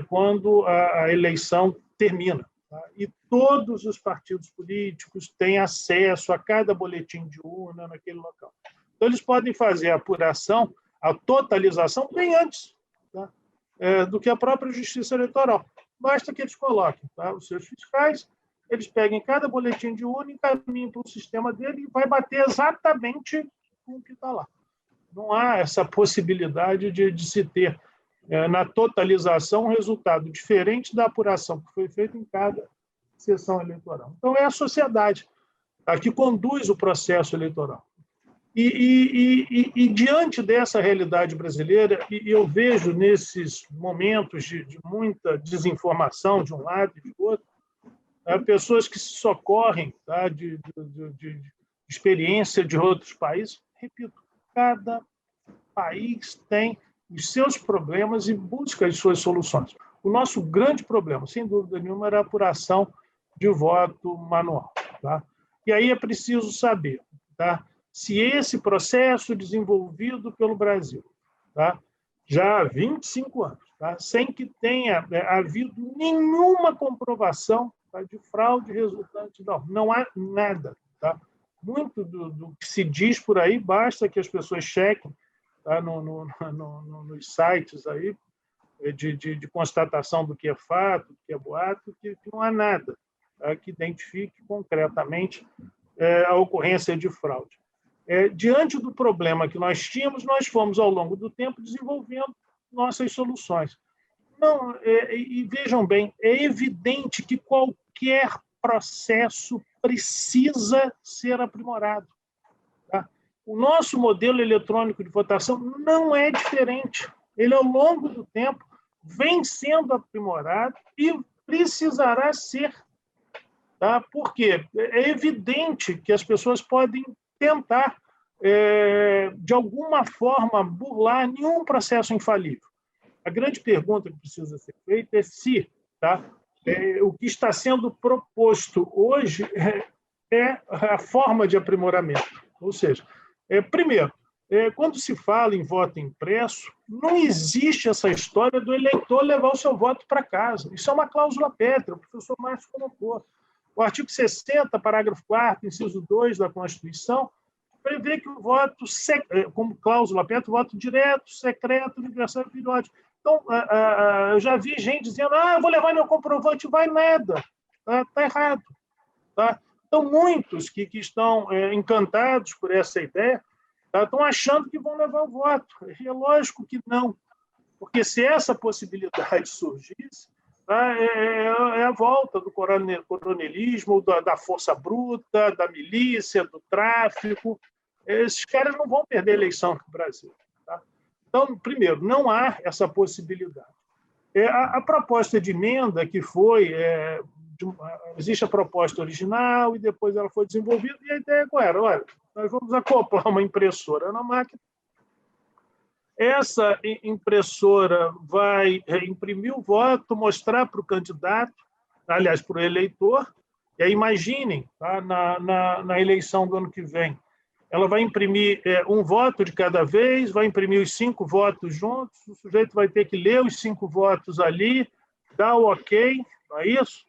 quando a eleição termina. E todos os partidos políticos têm acesso a cada boletim de urna naquele local. Então, eles podem fazer a apuração, a totalização, bem antes do que a própria Justiça Eleitoral. Basta que eles coloquem os seus fiscais, eles peguem cada boletim de urna, encaminhem para o sistema dele e vai bater exatamente com o que está lá. Não há essa possibilidade de se ter, na totalização, um resultado diferente da apuração que foi feita em cada sessão eleitoral. Então, é a sociedade que conduz o processo eleitoral. E diante dessa realidade brasileira, e eu vejo nesses momentos de muita desinformação de um lado e de outro, pessoas que se socorrem de experiência de outros países. Repito, cada país tem os seus problemas e busca as suas soluções. O nosso grande problema, sem dúvida nenhuma, era a apuração de voto manual. E aí é preciso saber se esse processo desenvolvido pelo Brasil, já há 25 anos, sem que tenha havido nenhuma comprovação de fraude resultante, não há nada. Muito do que se diz por aí, basta que as pessoas chequem nos sites aí de constatação do que é fato, do que é boato, que não há nada que identifique concretamente a ocorrência de fraude. Diante do problema que nós tínhamos, nós fomos, ao longo do tempo, desenvolvendo nossas soluções. E vejam bem, é evidente que qualquer processo precisa ser aprimorado. O nosso modelo eletrônico de votação não é diferente. Ele, ao longo do tempo, vem sendo aprimorado e precisará ser. Por quê? É evidente que as pessoas podem tentar, de alguma forma, burlar nenhum processo infalível. A grande pergunta que precisa ser feita é se o que está sendo proposto hoje é a forma de aprimoramento. Ou seja, primeiro, quando se fala em voto impresso, não existe essa história do eleitor levar o seu voto para casa. Isso é uma cláusula pétrea, o professor Márcio colocou. O artigo 60, parágrafo 4º, inciso 2 da Constituição, prevê que o voto, como cláusula pétrea, o voto direto, secreto, universal e periódico. Então, eu já vi gente dizendo, eu vou levar meu comprovante, vai nada. Está errado. Então, muitos que estão encantados por essa ideia estão achando que vão levar o voto. E é lógico que não, porque se essa possibilidade surgisse, é a volta do coronelismo, da força bruta, da milícia, do tráfico. Esses caras não vão perder a eleição no Brasil. Então, primeiro, não há essa possibilidade. A proposta de emenda que foi... existe a proposta original e depois ela foi desenvolvida e a ideia qual era? Olha, nós vamos acoplar uma impressora na máquina. Essa impressora vai imprimir o voto, mostrar para o candidato, aliás, para o eleitor. E aí, imaginem, na eleição do ano que vem, ela vai imprimir um voto de cada vez, vai imprimir os 5 votos juntos, o sujeito vai ter que ler os 5 votos ali, dar o ok, não é isso?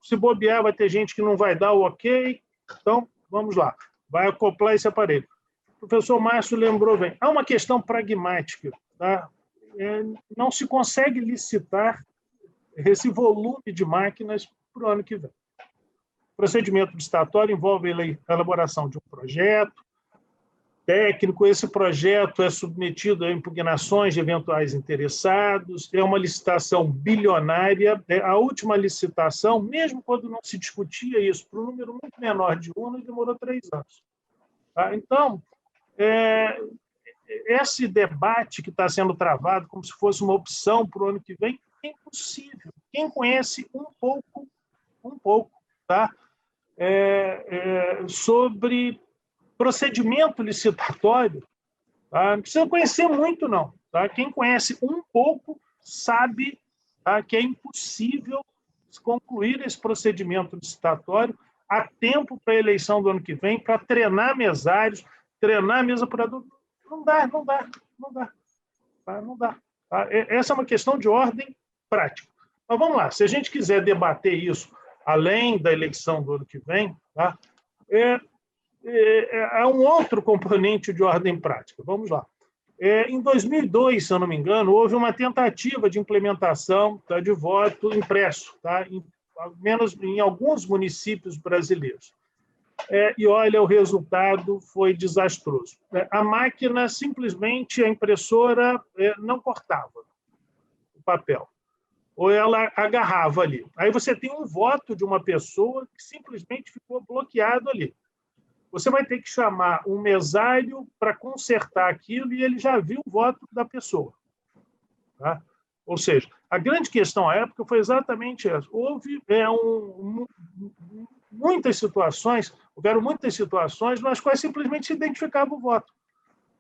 Se bobear, vai ter gente que não vai dar o ok. Então, vamos lá, vai acoplar esse aparelho. O professor Márcio lembrou bem, há uma questão pragmática. Não se consegue licitar esse volume de máquinas para o ano que vem. O procedimento licitatório envolve a elaboração de um projeto técnico, esse projeto é submetido a impugnações de eventuais interessados, é uma licitação bilionária, a última licitação, mesmo quando não se discutia isso, para um número muito menor de urnas, demorou 3 anos. Então, esse debate que está sendo travado como se fosse uma opção para o ano que vem é impossível. Quem conhece um pouco, sobre procedimento licitatório, tá? Não precisa conhecer muito, não. Tá? Quem conhece um pouco sabe, tá, que é impossível concluir esse procedimento licitatório a tempo para a eleição do ano que vem, para treinar mesários, treinar a mesa apuradora. Não dá. Tá? Não dá. Tá? Essa é uma questão de ordem prática. Mas vamos lá, se a gente quiser debater isso além da eleição do ano que vem, tá? Há um outro componente de ordem prática. Vamos lá. Em 2002, se eu não me engano, houve uma tentativa de implementação, tá, de voto impresso, tá, ao menos em alguns municípios brasileiros. E olha, o resultado foi desastroso. A máquina, simplesmente, a impressora não cortava o papel, ou ela agarrava ali. Aí você tem um voto de uma pessoa que simplesmente ficou bloqueado ali. Você vai ter que chamar um mesário para consertar aquilo e ele já viu o voto da pessoa. Tá? Ou seja, a grande questão à época foi exatamente essa. Houveram muitas situações nas quais simplesmente se identificava o voto.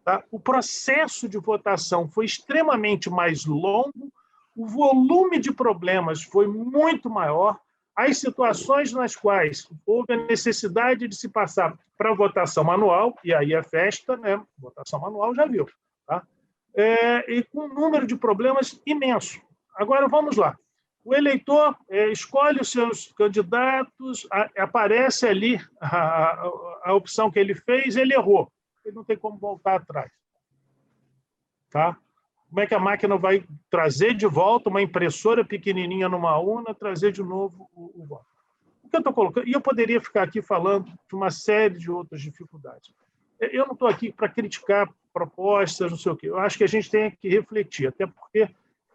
Tá? O processo de votação foi extremamente mais longo, o volume de problemas foi muito maior, as situações nas quais houve a necessidade de se passar para votação manual, e aí a festa, né? Votação manual já viu, tá? E com um número de problemas imenso. Agora, vamos lá. O eleitor escolhe os seus candidatos, aparece ali a opção que ele fez, ele errou. Ele não tem como voltar atrás. Tá? Como é que a máquina vai trazer de volta uma impressora pequenininha numa urna, trazer de novo o voto? O que eu estou colocando? E eu poderia ficar aqui falando de uma série de outras dificuldades. Eu não estou aqui para criticar propostas, não sei o quê. Eu acho que a gente tem que refletir, até porque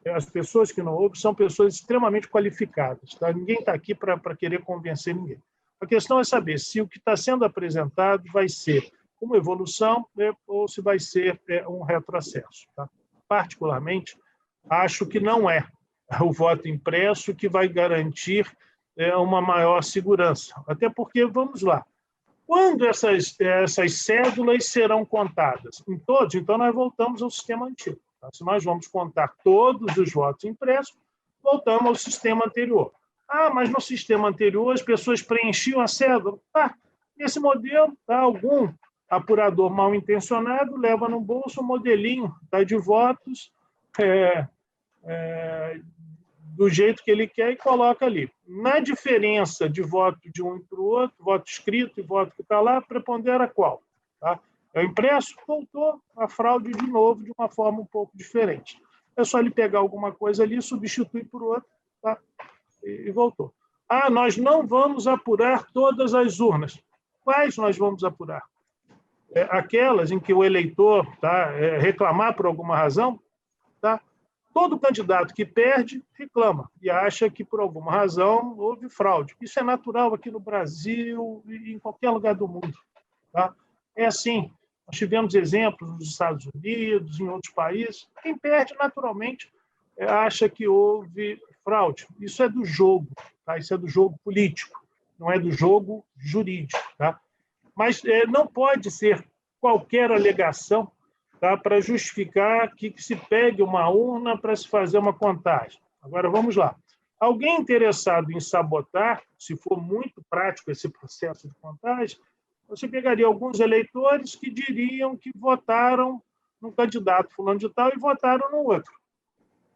as pessoas que não ouvem são pessoas extremamente qualificadas. Tá? Ninguém está aqui para querer convencer ninguém. A questão é saber se o que está sendo apresentado vai ser uma evolução, né, ou se vai ser um retrocesso. Tá? Particularmente, acho que não é o voto impresso que vai garantir uma maior segurança. Até porque, vamos lá, quando essas cédulas serão contadas? Em todos? Então, nós voltamos ao sistema antigo. Tá? Se nós vamos contar todos os votos impressos, voltamos ao sistema anterior. Mas no sistema anterior as pessoas preenchiam a cédula. Nesse modelo, algum apurador mal intencionado leva no bolso um modelinho de votos do jeito que ele quer e coloca ali. Na diferença de voto de um para o outro, voto escrito e voto que está lá, prepondera qual? Tá? É o impresso, voltou a fraude de novo de uma forma um pouco diferente. É só ele pegar alguma coisa ali, substituir por outra, tá? E voltou. Nós não vamos apurar todas as urnas. Quais nós vamos apurar? Aquelas em que o eleitor reclamar por alguma razão, tá? Todo candidato que perde reclama e acha que, por alguma razão, houve fraude. Isso é natural aqui no Brasil e em qualquer lugar do mundo. Tá? É assim. Nós tivemos exemplos nos Estados Unidos, em outros países. Quem perde, naturalmente, acha que houve fraude. Isso é do jogo. Tá? Isso é do jogo político, não é do jogo jurídico. Tá? Mas não pode ser qualquer alegação, tá, para justificar que se pegue uma urna para se fazer uma contagem. Agora, vamos lá. Alguém interessado em sabotar, se for muito prático esse processo de contagem, você pegaria alguns eleitores que diriam que votaram no candidato fulano de tal e votaram no outro.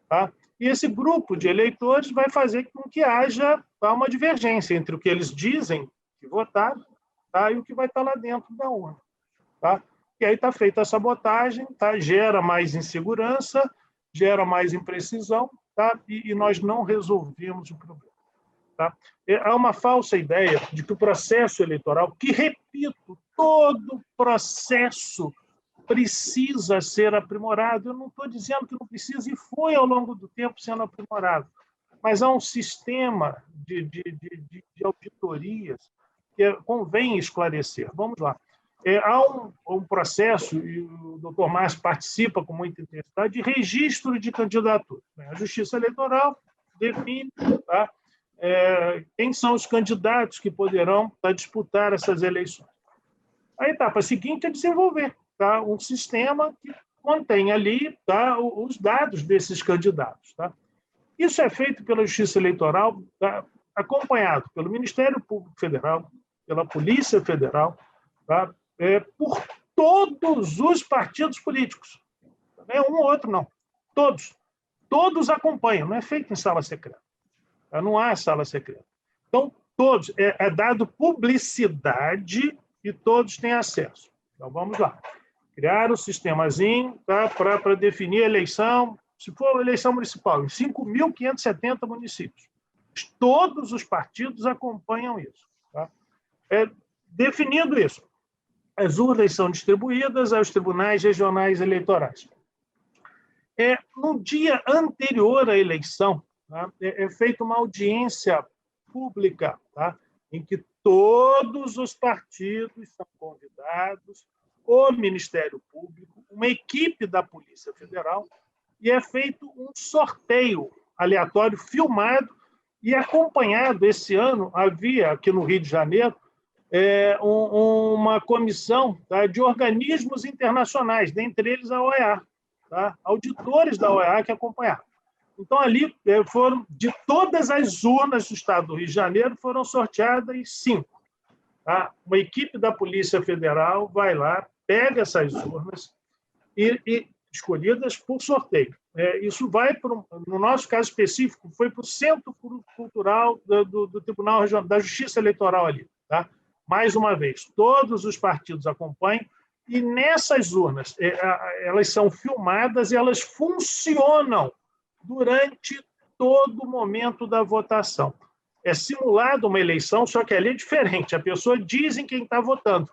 Tá? E esse grupo de eleitores vai fazer com que haja uma divergência entre o que eles dizem que votaram, tá, e o que vai estar lá dentro da urna. Tá? E aí está feita a sabotagem, tá? Gera mais insegurança, gera mais imprecisão, tá? E nós não resolvemos o problema. Tá? Há uma falsa ideia de que o processo eleitoral, que, repito, todo processo precisa ser aprimorado. Eu não estou dizendo que não precisa, e foi ao longo do tempo sendo aprimorado. Mas há um sistema de auditorias que convém esclarecer. Vamos lá. Há um processo, e o doutor Márcio participa com muita intensidade, de registro de candidatura. A Justiça Eleitoral define, tá, quem são os candidatos que poderão disputar essas eleições. A etapa seguinte é desenvolver, tá, um sistema que contém ali, tá, os dados desses candidatos. Tá? Isso é feito pela Justiça Eleitoral, tá, acompanhado pelo Ministério Público Federal, pela Polícia Federal, tá, por todos os partidos políticos. Não é um ou outro, não. Todos. Todos acompanham, não é feito em sala secreta. Tá? Não há sala secreta. Então, todos, é dado publicidade e todos têm acesso. Então, vamos lá. Criar o sistemazinho, tá, para definir a eleição, se for eleição municipal, em 5.570 municípios. Todos os partidos acompanham isso. Tá? Definido isso, as urnas são distribuídas aos tribunais regionais eleitorais. No dia anterior à eleição, tá, é feita uma audiência pública, tá, em que todos os partidos são convidados, o Ministério Público, uma equipe da Polícia Federal, e é feito um sorteio aleatório filmado e acompanhado. Esse ano havia, aqui no Rio de Janeiro, uma comissão, tá, de organismos internacionais, dentre eles a OEA, tá, auditores da OEA que acompanharam. Então, ali foram, de todas as urnas do Estado do Rio de Janeiro, foram sorteadas 5. Tá? Uma equipe da Polícia Federal vai lá, pega essas urnas escolhidas por sorteio. Isso vai, no nosso caso específico, foi para o Centro Cultural do Tribunal Regional, da Justiça Eleitoral ali. Tá? Mais uma vez, todos os partidos acompanham, e nessas urnas, elas são filmadas e elas funcionam durante todo o momento da votação. É simulada uma eleição, só que ali é diferente. A pessoa diz em quem está votando.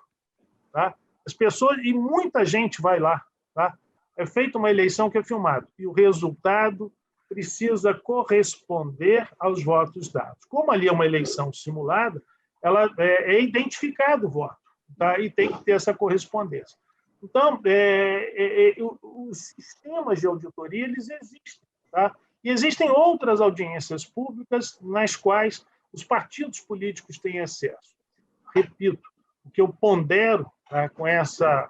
Tá? As pessoas, e muita gente vai lá. Tá? É feita uma eleição que é filmada. E o resultado precisa corresponder aos votos dados. Como ali é uma eleição simulada, ela é identificado o voto. Tá? E tem que ter essa correspondência. Então, os sistemas de auditoria, eles existem. Tá? E existem outras audiências públicas nas quais os partidos políticos têm acesso. Repito, o que eu pondero, tá, com essa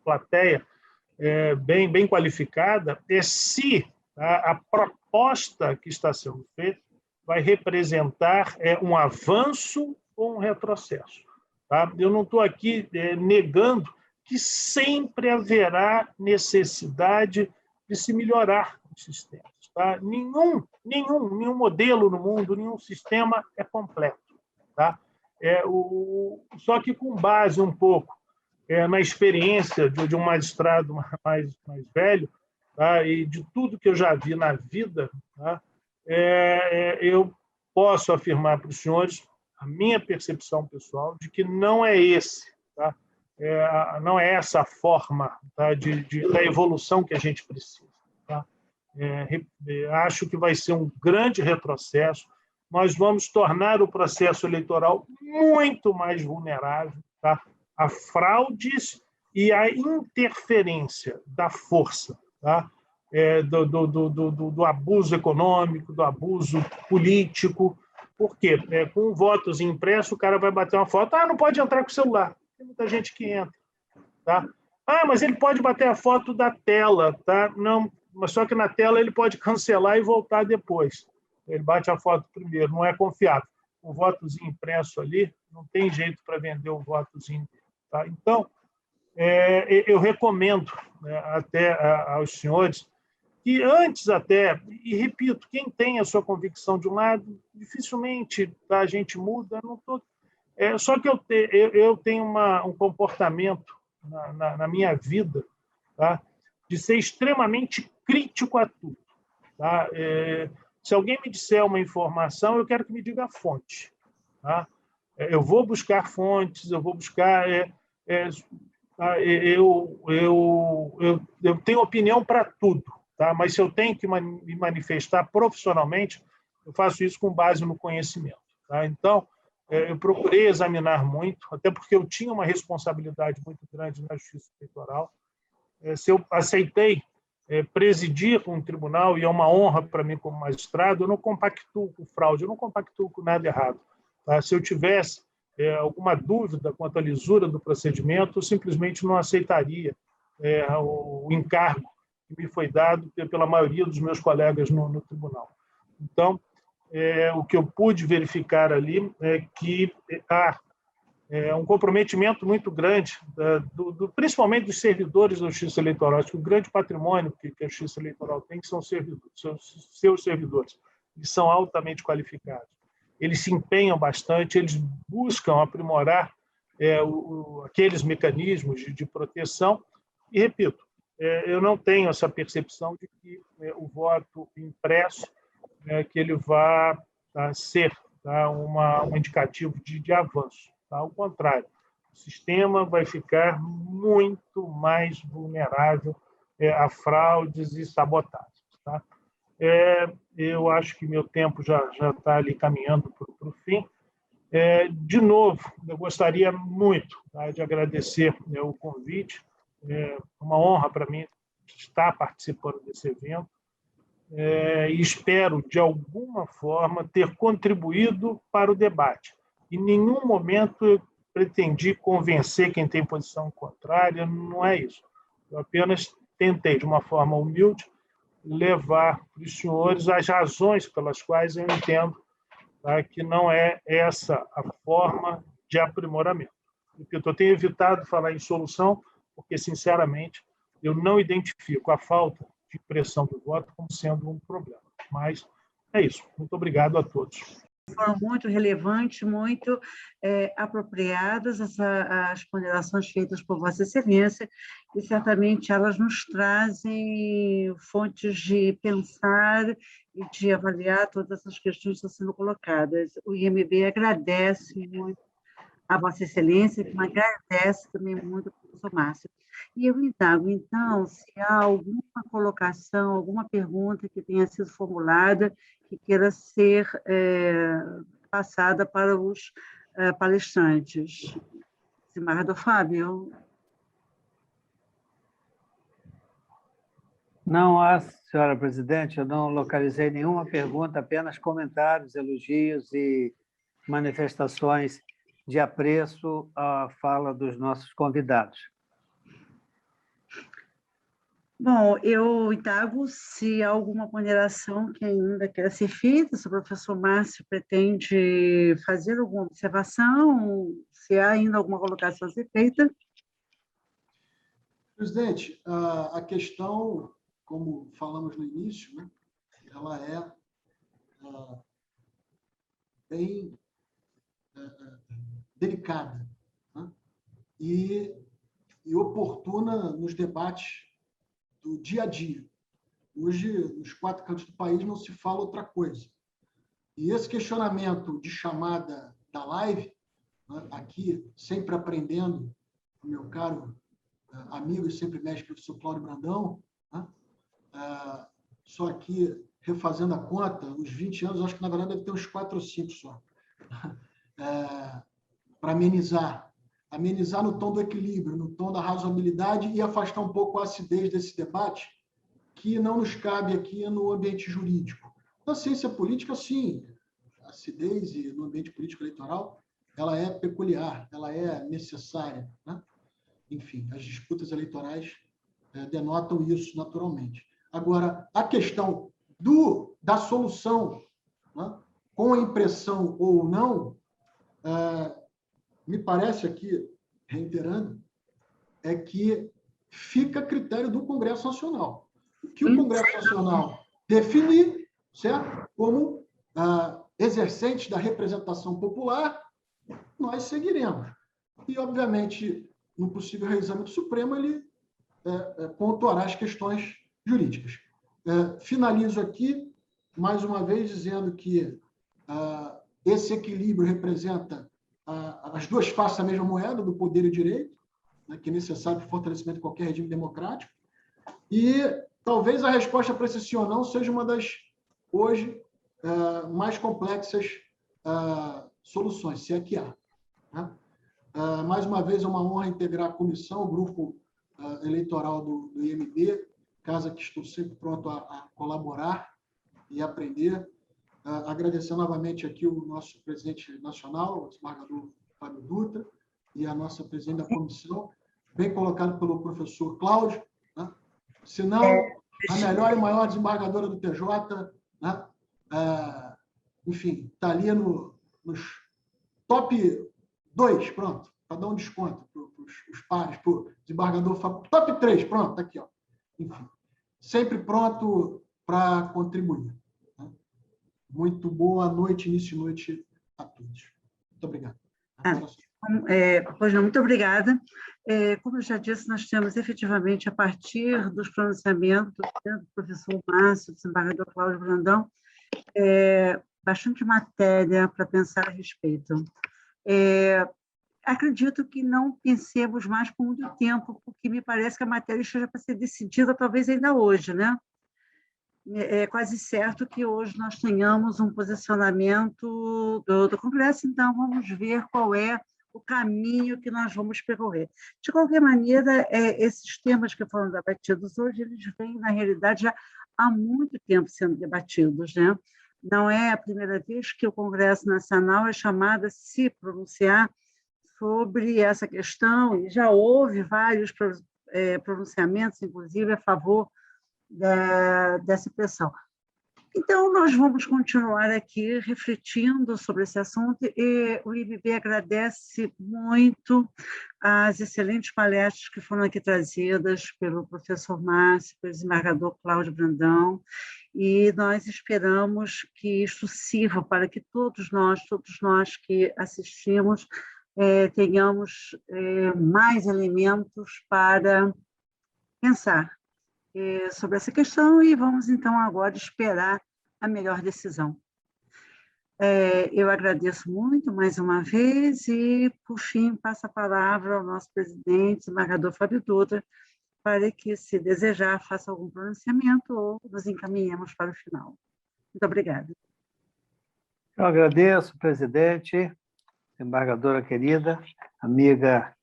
plateia bem qualificada é se, tá, a proposta que está sendo feita vai representar um avanço ou um retrocesso. Tá? Eu não estou aqui negando que sempre haverá necessidade de se melhorar os sistemas. Tá? Nenhum modelo no mundo, nenhum sistema é completo. Tá? Só que com base um pouco na experiência de um magistrado mais velho, tá? E de tudo que eu já vi na vida, tá? Eu posso afirmar para os senhores a minha percepção pessoal de que não é esse, tá? Não é essa a forma, tá, da evolução que a gente precisa. Tá? Acho que vai ser um grande retrocesso. Nós vamos tornar o processo eleitoral muito mais vulnerável, tá, a fraudes e a interferência da força, tá, do abuso econômico, do abuso político. Por quê? Com votos impressos, o cara vai bater uma foto, não pode entrar com o celular. Tem muita gente que entra. Tá? Mas ele pode bater a foto da tela. Tá? Não, mas só que na tela ele pode cancelar e voltar depois. Ele bate a foto primeiro, não é confiável. O votozinho impresso ali, não tem jeito para vender o votozinho. Tá? Então, eu recomendo, né, até aos senhores que antes até, e repito, quem tem a sua convicção de um lado, dificilmente, tá, a gente muda. Não tô, só que eu tenho um comportamento na minha vida, tá, de ser extremamente crítico a tudo. Tá? Se alguém me disser uma informação, eu quero que me diga a fonte. Tá? Eu vou buscar fontes, eu vou buscar... eu tenho opinião para tudo, tá? Mas se eu tenho que me manifestar profissionalmente, eu faço isso com base no conhecimento. Tá? Então, eu procurei examinar muito, até porque eu tinha uma responsabilidade muito grande na Justiça Eleitoral. Se eu aceitei presidir um tribunal, e é uma honra para mim como magistrado, eu não compactuo com fraude, eu não compactuo com nada errado. Tá? Se eu tivesse alguma dúvida quanto à lisura do procedimento, eu simplesmente não aceitaria o encargo que me foi dado pela maioria dos meus colegas no tribunal. Então, o que eu pude verificar ali é que há um comprometimento muito grande, principalmente dos servidores da Justiça Eleitoral. Acho que o grande patrimônio que a Justiça Eleitoral tem são seus servidores. Eles são altamente qualificados. Eles se empenham bastante, eles buscam aprimorar aqueles mecanismos de proteção. E, repito, eu não tenho essa percepção de que o voto impresso que ele vá ser um indicativo de avanço. Ao contrário, o sistema vai ficar muito mais vulnerável a fraudes e sabotagens. Tá? Eu acho que meu tempo já está ali caminhando para o fim. De novo, eu gostaria muito de agradecer o convite. É uma honra para mim estar participando desse evento. E espero, de alguma forma, ter contribuído para o debate. Em nenhum momento eu pretendi convencer quem tem posição contrária, não é isso. Eu apenas tentei, de uma forma humilde, levar para os senhores as razões pelas quais eu entendo que não é essa a forma de aprimoramento. Eu tenho evitado falar em solução, porque, sinceramente, eu não identifico a falta de pressão do voto como sendo um problema. Mas é isso. Muito obrigado a todos. Foram muito relevantes, muito apropriadas as ponderações feitas por Vossa Excelência, e certamente elas nos trazem fontes de pensar e de avaliar todas essas questões que estão sendo colocadas. O IMB agradece muito a Vossa Excelência, que agradece também muito ao professor Márcio. E eu indago, então, se há alguma colocação, alguma pergunta que tenha sido formulada que queira ser passada para os palestrantes. Desembargador Fábio? Não há, senhora presidente, eu não localizei nenhuma pergunta, apenas comentários, elogios e manifestações de apreço à fala dos nossos convidados. Bom, eu indago se há alguma ponderação que ainda quer ser feita, se o professor Márcio pretende fazer alguma observação, se há ainda alguma colocação a ser feita. Presidente, a questão, como falamos no início, né, ela é bem delicada, né, e oportuna nos debates do dia a dia. Hoje, nos 4 cantos do país, não se fala outra coisa. E esse questionamento de chamada da live, né, aqui, sempre aprendendo, o meu caro amigo e sempre mestre, professor Cláudio Brandão, né, só aqui, refazendo a conta, uns 20 anos, acho que, na verdade, deve ter uns 4 ou 5 só, para amenizar no tom do equilíbrio, no tom da razoabilidade e afastar um pouco a acidez desse debate, que não nos cabe aqui no ambiente jurídico. Na ciência política, sim, a acidez no ambiente político eleitoral, ela é peculiar, ela é necessária, né? Enfim, as disputas eleitorais denotam isso naturalmente. Agora, a questão da solução, né, com a impressão ou não, me parece aqui, reiterando, é que fica a critério do Congresso Nacional. O que o Congresso Nacional definir, certo? Como exercente da representação popular, nós seguiremos. E, obviamente, no possível reexame do Supremo, ele pontuará as questões jurídicas. Finalizo aqui, mais uma vez, dizendo que esse equilíbrio representa as duas faces da mesma moeda, do poder e direito, né, que é necessário para o fortalecimento de qualquer regime democrático. E talvez a resposta para esse sim ou não seja uma das, hoje, mais complexas soluções, se é que há. Né? Mais uma vez, é uma honra integrar a comissão, o grupo eleitoral do IMB, casa que estou sempre pronto a colaborar e aprender. Agradecer novamente aqui o nosso presidente nacional, o desembargador Fábio Dutra, e a nossa presidente da comissão, bem colocado pelo professor Cláudio, né? Se não a melhor e maior desembargadora do TJ, né? Enfim, está ali nos top 2, pronto, para dar um desconto para os pares, para o desembargador Fábio. Top 3, pronto, está aqui. Ó. Enfim, sempre pronto para contribuir. Né? Muito boa noite, início de noite a todos. Muito obrigado. Pois não, muito obrigada. Como eu já disse, nós temos efetivamente, a partir dos pronunciamentos do professor Márcio, do desembargador Cláudio Brandão, bastante matéria para pensar a respeito. Acredito que não pensemos mais por muito tempo, porque me parece que a matéria esteja para ser decidida talvez ainda hoje, né? É quase certo que hoje nós tenhamos um posicionamento do Congresso, então vamos ver qual é o caminho que nós vamos percorrer. De qualquer maneira, esses temas que foram debatidos hoje, eles vêm, na realidade, já há muito tempo sendo debatidos, né? Não é a primeira vez que o Congresso Nacional é chamado a se pronunciar sobre essa questão, e já houve vários pronunciamentos, inclusive, a favor dessa pressão. Então, nós vamos continuar aqui refletindo sobre esse assunto, e o IMB agradece muito as excelentes palestras que foram aqui trazidas pelo professor Márcio, pelo desembargador Cláudio Brandão, e nós esperamos que isto sirva para que todos nós que assistimos, tenhamos mais elementos para pensar sobre essa questão, e vamos, então, agora esperar a melhor decisão. Eu agradeço muito, mais uma vez, e, por fim, passo a palavra ao nosso presidente, desembargador Fábio Dutra, para que, se desejar, faça algum pronunciamento ou nos encaminhemos para o final. Muito obrigada. Eu agradeço, presidente, desembargadora querida, amiga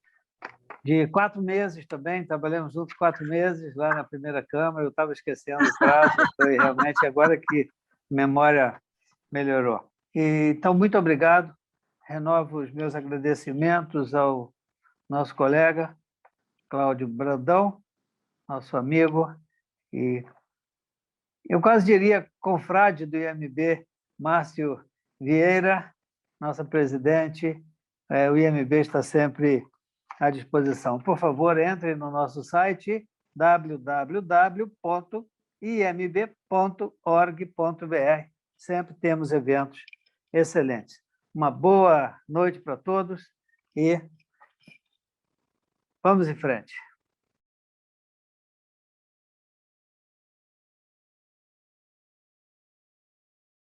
de 4 meses também, trabalhamos juntos 4 meses lá na primeira Câmara, eu estava esquecendo o prazo, foi realmente agora que a memória melhorou. Então, muito obrigado, renovo os meus agradecimentos ao nosso colega Cláudio Brandão, nosso amigo, e eu quase diria confrade do IMB, Márcio Vieira, nossa presidente. O IMB está sempre à disposição. Por favor, entre no nosso site www.imb.org.br. Sempre temos eventos excelentes. Uma boa noite para todos e vamos em frente.